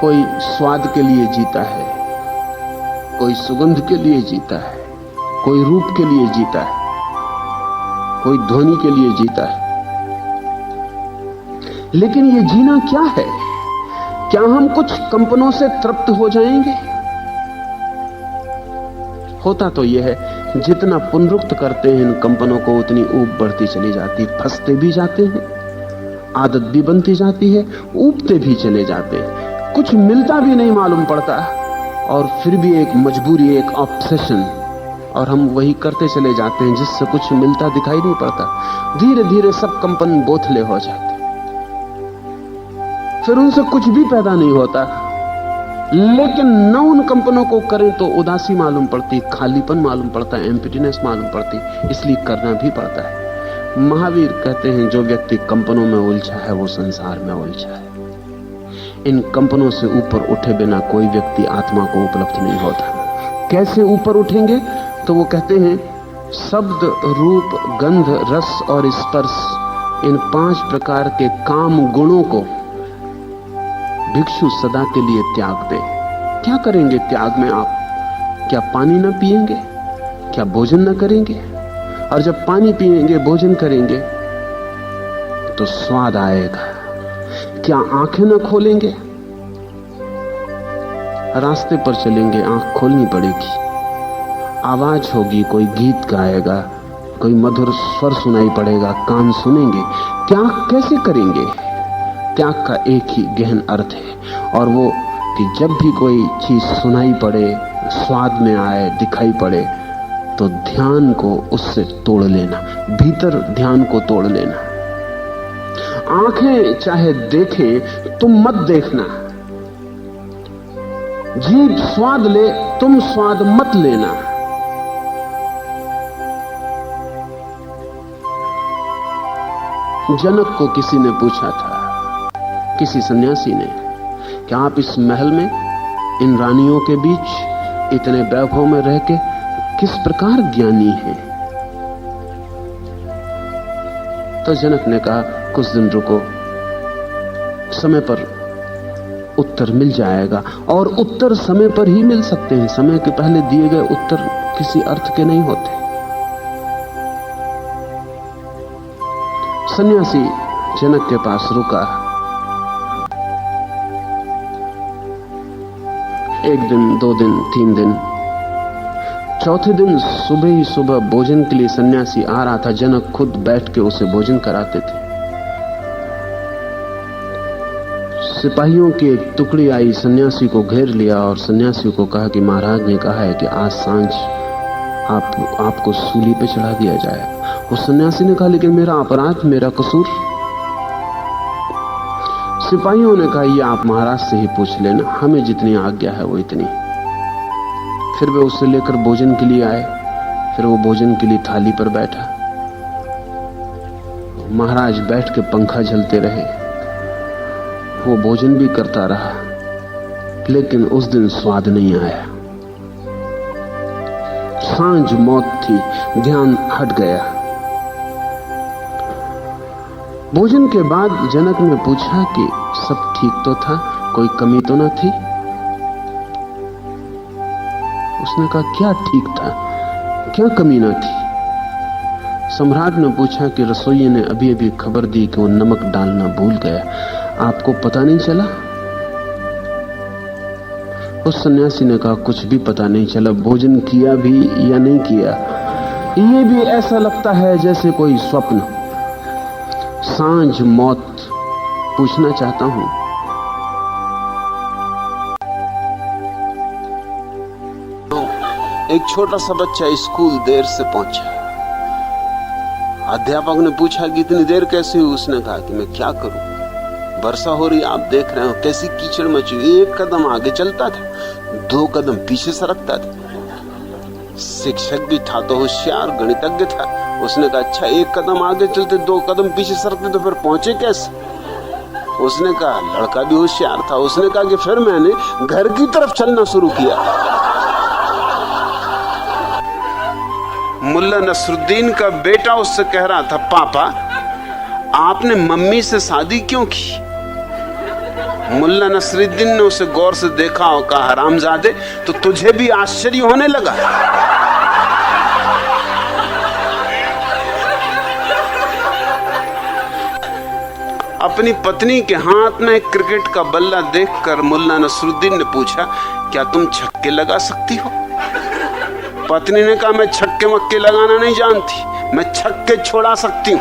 कोई स्वाद के लिए जीता है, कोई सुगंध के लिए जीता है, कोई रूप के लिए जीता है, कोई ध्वनि के लिए जीता है। लेकिन ये जीना क्या है? क्या हम कुछ कंपनों से तृप्त हो जाएंगे? होता तो यह है, जितना पुनरुक्त करते हैं इन कंपनों को, उतनी ऊब बढ़ती चली जाती। फंसते भी जाते हैं, आदत भी बनती जाती है, ऊबते भी चले जाते हैं। कुछ मिलता भी नहीं मालूम पड़ता, और फिर भी एक मजबूरी, एक ऑब्सेशन, और हम वही करते चले जाते हैं जिससे कुछ मिलता दिखाई नहीं पड़ता। धीरे धीरे सब कंपन बोथले हो जाते, फिर उनसे कुछ भी पैदा नहीं होता। लेकिन न उन कंपनों को करें तो उदासी मालूम पड़ती, खालीपन मालूम पड़ता है, एम्प्टीनेस मालूम पड़ती, इसलिए करना भी पड़ता है। महावीर कहते हैं जो व्यक्ति कंपनों में उलझा है वो संसार में उलझा है। इन कंपनों से ऊपर उठे बिना कोई व्यक्ति आत्मा को उपलब्ध नहीं होता। कैसे ऊपर उठेंगे? तो वो कहते हैं शब्द, रूप, गंध, रस और स्पर्श, इन 5 प्रकार के काम गुणों को भिक्षु सदा के लिए त्याग दे। क्या करेंगे त्याग में आप? क्या पानी न पिएंगे? क्या भोजन न करेंगे? और जब पानी पिएंगे, भोजन करेंगे, तो स्वाद आएगा। क्या आंखें न खोलेंगे? रास्ते पर चलेंगे, आंख खोलनी पड़ेगी। आवाज होगी, कोई गीत गाएगा, कोई मधुर स्वर सुनाई पड़ेगा, कान सुनेंगे। त्याग कैसे करेंगे? त्याग का एक ही गहन अर्थ है, और वो कि जब भी कोई चीज सुनाई पड़े, स्वाद में आए, दिखाई पड़े, तो ध्यान को उससे तोड़ लेना, भीतर ध्यान को तोड़ लेना। आंखें चाहे देखें, तुम मत देखना। जीभ स्वाद ले, तुम स्वाद मत लेना। जनक को किसी ने पूछा था, किसी सन्यासी ने, कि आप इस महल में इन रानियों के बीच इतने वैभव में रह के किस प्रकार ज्ञानी हैं? तो जनक ने कहा, कुछ दिन रुको, समय पर उत्तर मिल जाएगा। और उत्तर समय पर ही मिल सकते हैं, समय के पहले दिए गए उत्तर किसी अर्थ के नहीं होते। सन्यासी जनक के पास रुका। एक दिन, 2 दिन, 3 दिन, चौथे दिन सुबह ही सुबह भोजन के लिए सन्यासी आ रहा था। जनक खुद बैठ के उसे भोजन कराते थे। सिपाहियों की एक टुकड़ी आई, सन्यासी को घेर लिया और सन्यासी को कहा कि महाराज ने कहा है कि आज सांझ आपको सूली पे चढ़ा दिया जाए। उस सन्यासी ने कहा, लेकिन मेरा अपराध, मेरा कसूर? सिपाहियों ने कहा, ये आप महाराज से ही पूछ लेना, हमें जितनी आज्ञा है वो इतनी। फिर वे उसे लेकर भोजन के लिए आए। फिर वो भोजन के लिए थाली पर बैठा। महाराज बैठ के पंखा झलते रहे, वो भोजन भी करता रहा, लेकिन उस दिन स्वाद नहीं आया। सांझ मौत थी, ध्यान हट गया। भोजन के बाद जनक ने पूछा कि सब ठीक तो था, कोई कमी तो न थी? उसने कहा, क्या ठीक था, क्या कमी न थी? सम्राट ने पूछा कि रसोइये ने अभी अभी खबर दी कि वो नमक डालना भूल गया, आपको पता नहीं चला? उस सन्यासी ने कहा, कुछ भी पता नहीं चला, भोजन किया भी या नहीं किया, ये भी ऐसा लगता है जैसे कोई स्वप्न। सांझ मौत। पूछना चाहता हूं, एक छोटा सा बच्चा स्कूल देर से पहुंचा। अध्यापक ने पूछा कि इतनी देर कैसे हुई? उसने कहा कि मैं क्या करूं, वर्षा हो रही, आप देख रहे हो कैसी कीचड़ मची। 1 कदम आगे चलता था, 2 कदम पीछे सरकता था। शिक्षक भी था तो होशियार, गणितज्ञ था। उसने कहा, अच्छा 1 कदम आगे चलते, 2 कदम पीछे सरकते, तो फिर पहुंचे कैसे? उसने कहा, लड़का भी होशियार था। उसने कहा कि फिर मैंने घर की तरफ चलना शुरू किया। मुल्ला नसरुद्दीन का बेटा उससे कह रहा था, पापा आपने मम्मी से शादी क्यों की? मुल्ला नसरुद्दीन ने उसे गौर से देखा और कहा, हरामजादे, तो तुझे भी आश्चर्य होने लगा? अपनी पत्नी के हाथ में क्रिकेट का बल्ला देखकर मुल्ला नसरुद्दीन ने पूछा, क्या तुम छक्के लगा सकती हो? पत्नी ने कहा, मैं छक्के मक्के लगाना नहीं जानती, मैं छक्के छोड़ा सकती हूं।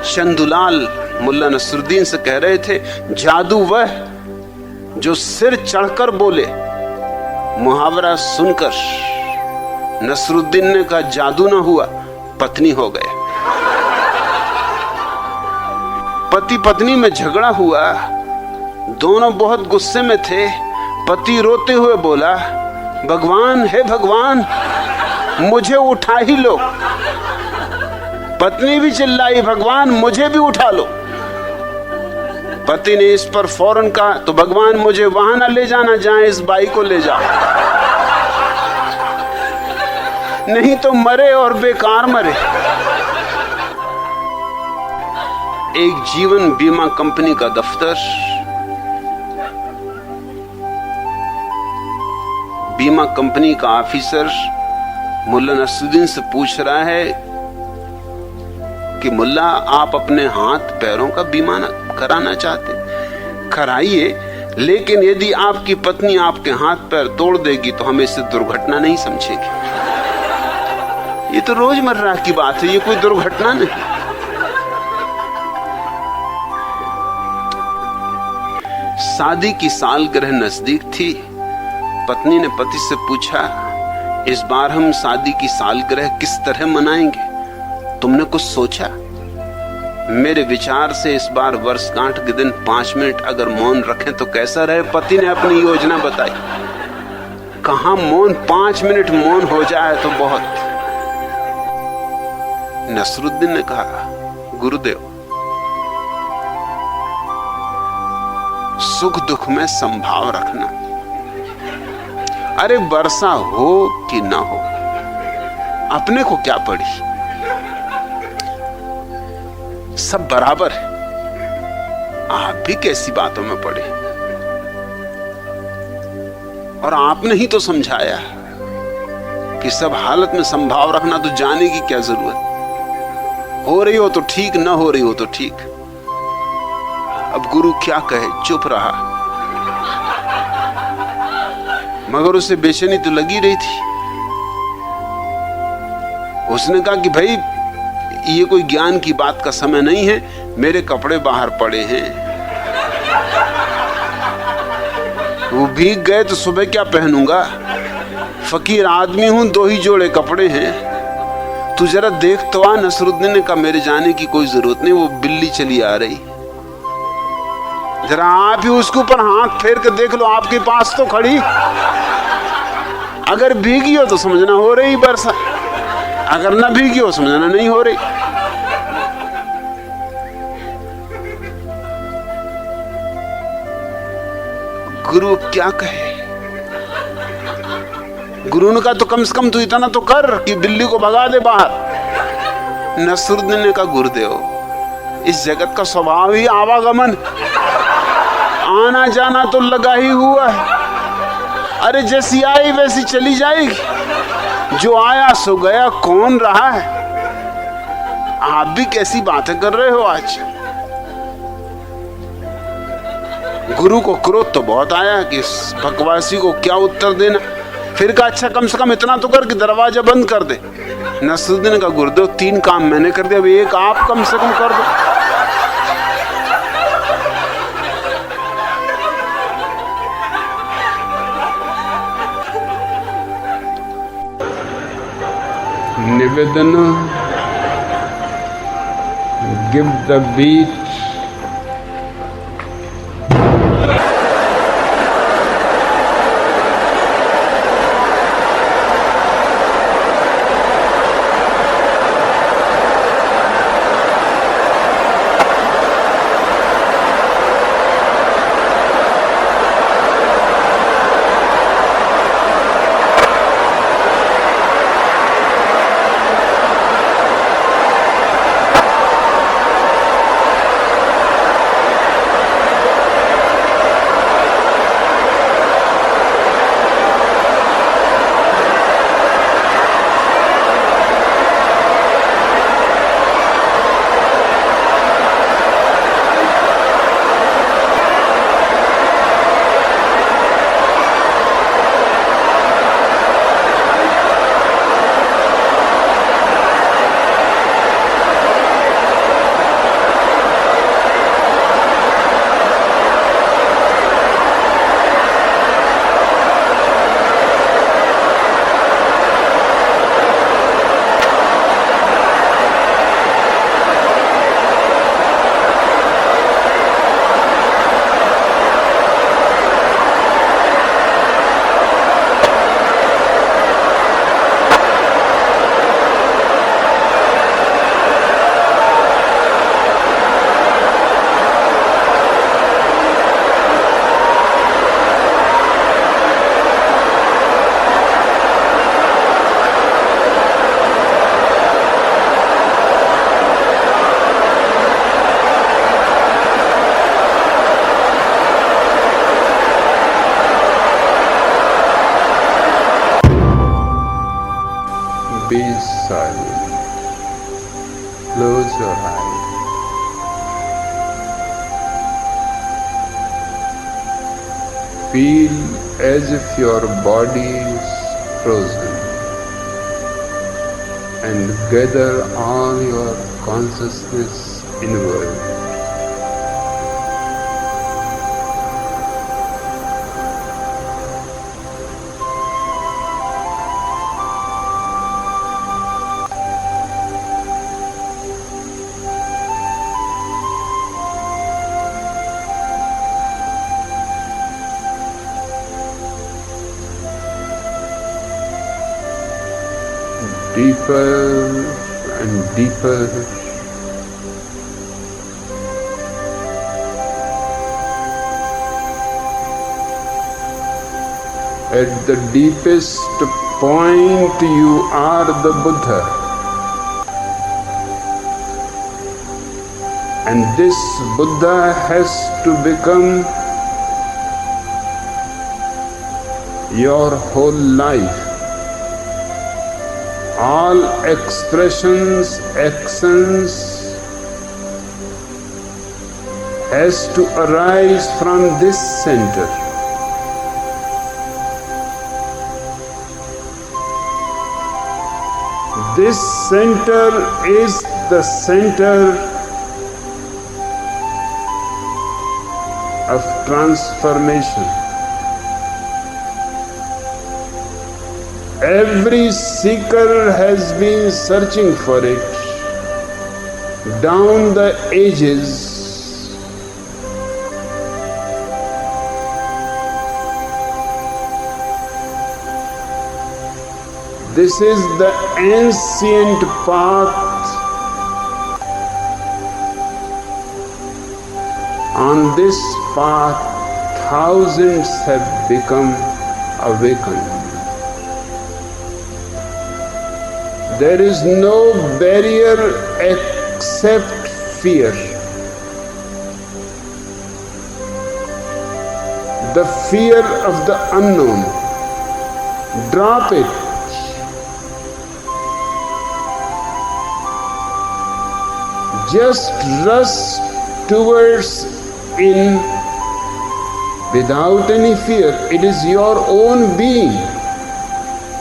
चंदूलाल मुल्ला नसरुद्दीन से कह रहे थे, जादू वह जो सिर चढ़कर बोले। मुहावरा सुनकर नसरुद्दीन ने कहा, जादू ना हुआ, पत्नी हो गया। पति पत्नी में झगड़ा हुआ, दोनों बहुत गुस्से में थे। पति रोते हुए बोला, भगवान, हे भगवान, मुझे उठा ही लो। पत्नी भी चिल्लाई, भगवान मुझे भी उठा लो। पति ने इस पर फौरन कहा, तो भगवान मुझे वहां ना ले जाना जहां इस बाई को ले जाओ, नहीं तो मरे और बेकार मरे। एक जीवन बीमा कंपनी का दफ्तर, बीमा कंपनी का ऑफिसर मुल्ला नसरुद्दीन से पूछ रहा है कि मुल्ला, आप अपने हाथ पैरों का बीमा कराना चाहते, कराइए, लेकिन यदि आपकी पत्नी आपके हाथ पैर तोड़ देगी तो हम इसे दुर्घटना नहीं समझेंगे। ये तो रोजमर्रा की बात है, ये कोई दुर्घटना नहीं। शादी की सालगिरह नजदीक थी। पत्नी ने पति से पूछा, इस बार हम शादी की सालगिरह किस तरह मनाएंगे? तुमने कुछ सोचा? मेरे विचार से इस बार वर्षगांठ के दिन 5 मिनट अगर मौन रखें तो कैसा रहे? पति ने अपनी योजना बताई। कहां मौन, 5 मिनट मौन हो जाए तो बहुत। नसरुद्दीन ने कहा, गुरुदेव, सुख दुख में संभाव रखना। अरे वर्षा हो कि ना हो, अपने को क्या पड़ी, सब बराबर है। आप भी कैसी बातों में पड़े, और आपने ही तो समझाया कि सब हालत में संभाव रखना, तो जाने की क्या जरूरत, हो रही हो तो ठीक, ना हो रही हो तो ठीक। अब गुरु क्या कहे, चुप रहा, मगर उसे बेचैनी तो लगी रही थी। उसने कहा कि भाई, ये कोई ज्ञान की बात का समय नहीं है, मेरे कपड़े बाहर पड़े हैं, वो भीग गए तो सुबह क्या पहनूंगा, फकीर आदमी हूं, 2 ही जोड़े कपड़े हैं, तू जरा देख तो आ। नसरुद्दीन ने कहा, मेरे जाने की कोई जरूरत नहीं, वो बिल्ली चली आ रही, जरा आप ही उसके ऊपर हाथ फेर के देख लो, आपके पास तो खड़ी, अगर भीगी हो तो समझना हो रही वर्षा, अगर ना भीगी हो समझना नहीं हो रही। गुरु क्या कहे? गुरु ने कहा, तो कम से कम तू इतना तो कर कि बिल्ली को भगा दे बाहर। नसरुद्दीन ने कहा, गुरुदेव, इस जगत का स्वभाव ही आवागमन, आना जाना तो लगा ही हुआ है। अरे जैसी आई वैसी चली जाएगी, जो आया सो गया, कौन रहा है? आप भी कैसी बातें कर रहे हो आज। गुरु को क्रोध तो बहुत आया कि इस बकवासी को क्या उत्तर देना। फिर कहा, अच्छा कम से कम इतना तो कर कि दरवाजा बंद कर दे। नसरुद्दीन का, गुरुदेव 3 काम मैंने कर दिया, अब एक आप कम से कम कर दो। निवेदन, give the beat, be silent. Close your eyes. Feel as if your body is frozen and gather all your consciousness inward. Deeper and deeper. At the deepest point, you are the Buddha. And this Buddha has to become your whole life. All expressions, actions has to arise from this center. This center is the center of transformation. Every seeker has been searching for it down the ages. This is the ancient path. On this path, thousands have become awakened. There is no barrier except fear. The fear of the unknown. Drop it. Just rush towards in without any fear. It is your own being.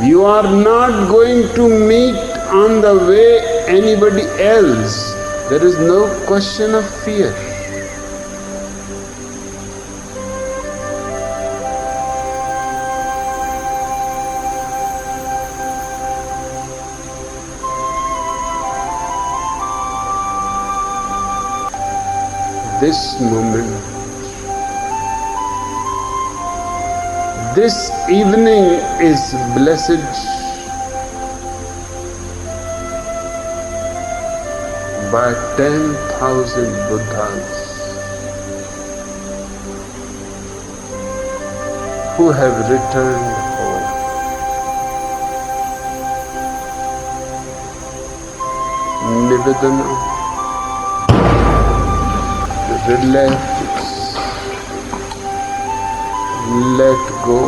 You are not going to meet on the way anybody else. There is no question of fear. This moment, this evening is blessed by 10,000 Buddhas who have returned home. Nivedana, relax, let go.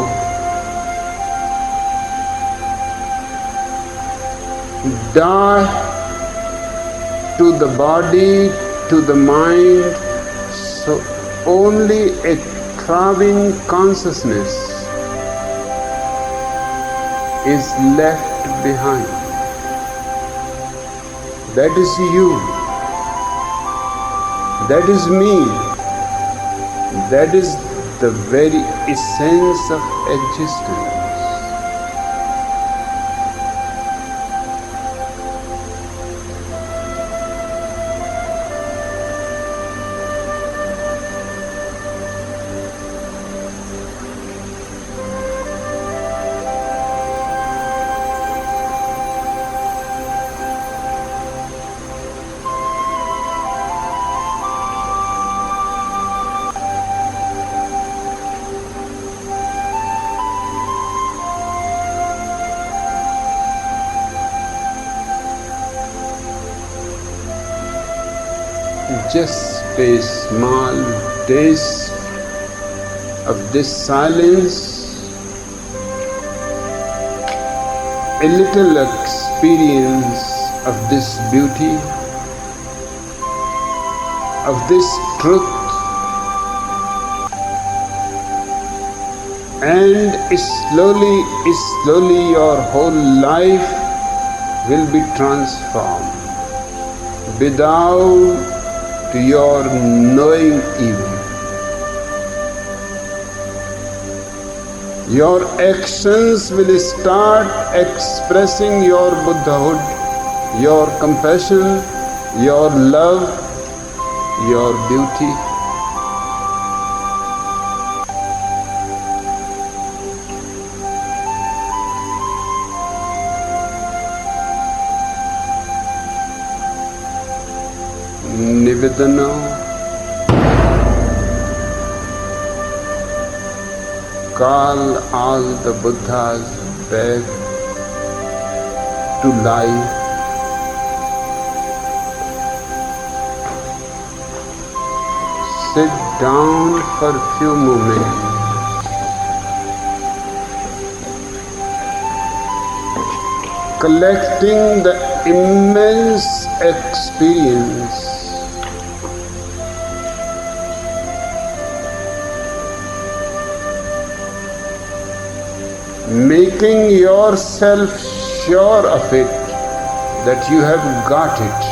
Die to the body, to the mind, so only a throbbing consciousness is left behind. That is you. That is me. That is the very essence of existence. Just a small taste of this silence a little experience of this beauty, of this truth, and slowly your whole life will be transformed without your knowing even. Your actions will start expressing your Buddhahood, your compassion, your love, your beauty. Nivedana. Call all the Buddhas back to life. Sit down for a few moments. Collecting the immense experience. Making yourself sure of it, that you have got it.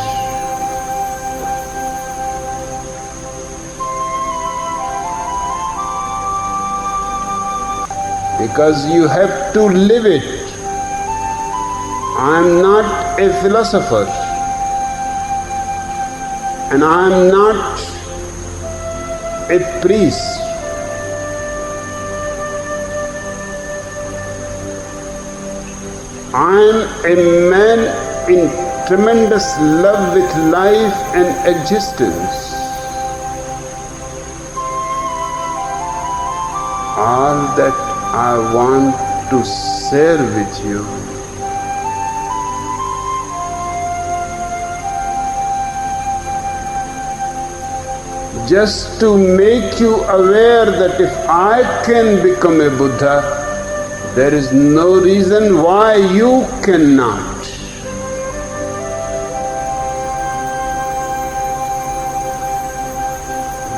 Because you have to live it. I am not a philosopher, and I am not a priest. I am a man in tremendous love with life and existence. All that I want to share with you just to make you aware that if I can become a Buddha, there is no reason why you cannot.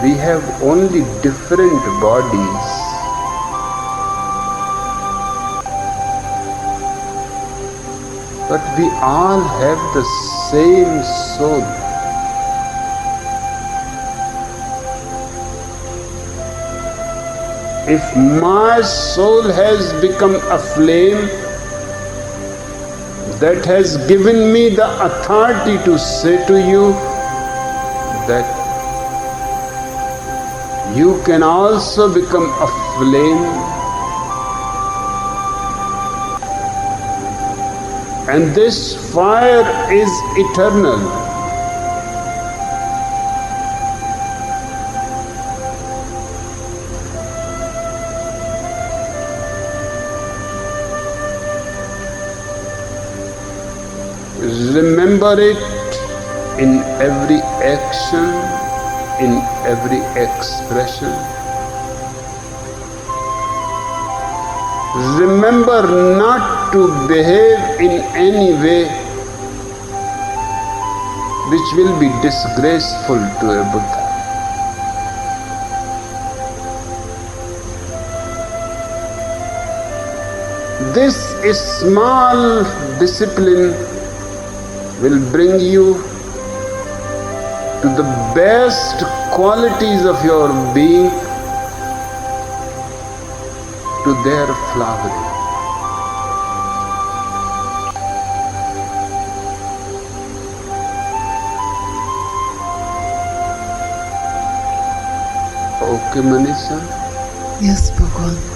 We have only different bodies. But we all have the same soul. If my soul has become a flame that has given me the authority to say to you that you can also become a flame, and this fire is eternal. Remember it in every action, in every expression. Remember not to behave in any way which will be disgraceful to a Buddha. This small discipline will bring you to the best qualities of your being, to their flowering. Okay, Manisha? Yes, Bhagwan.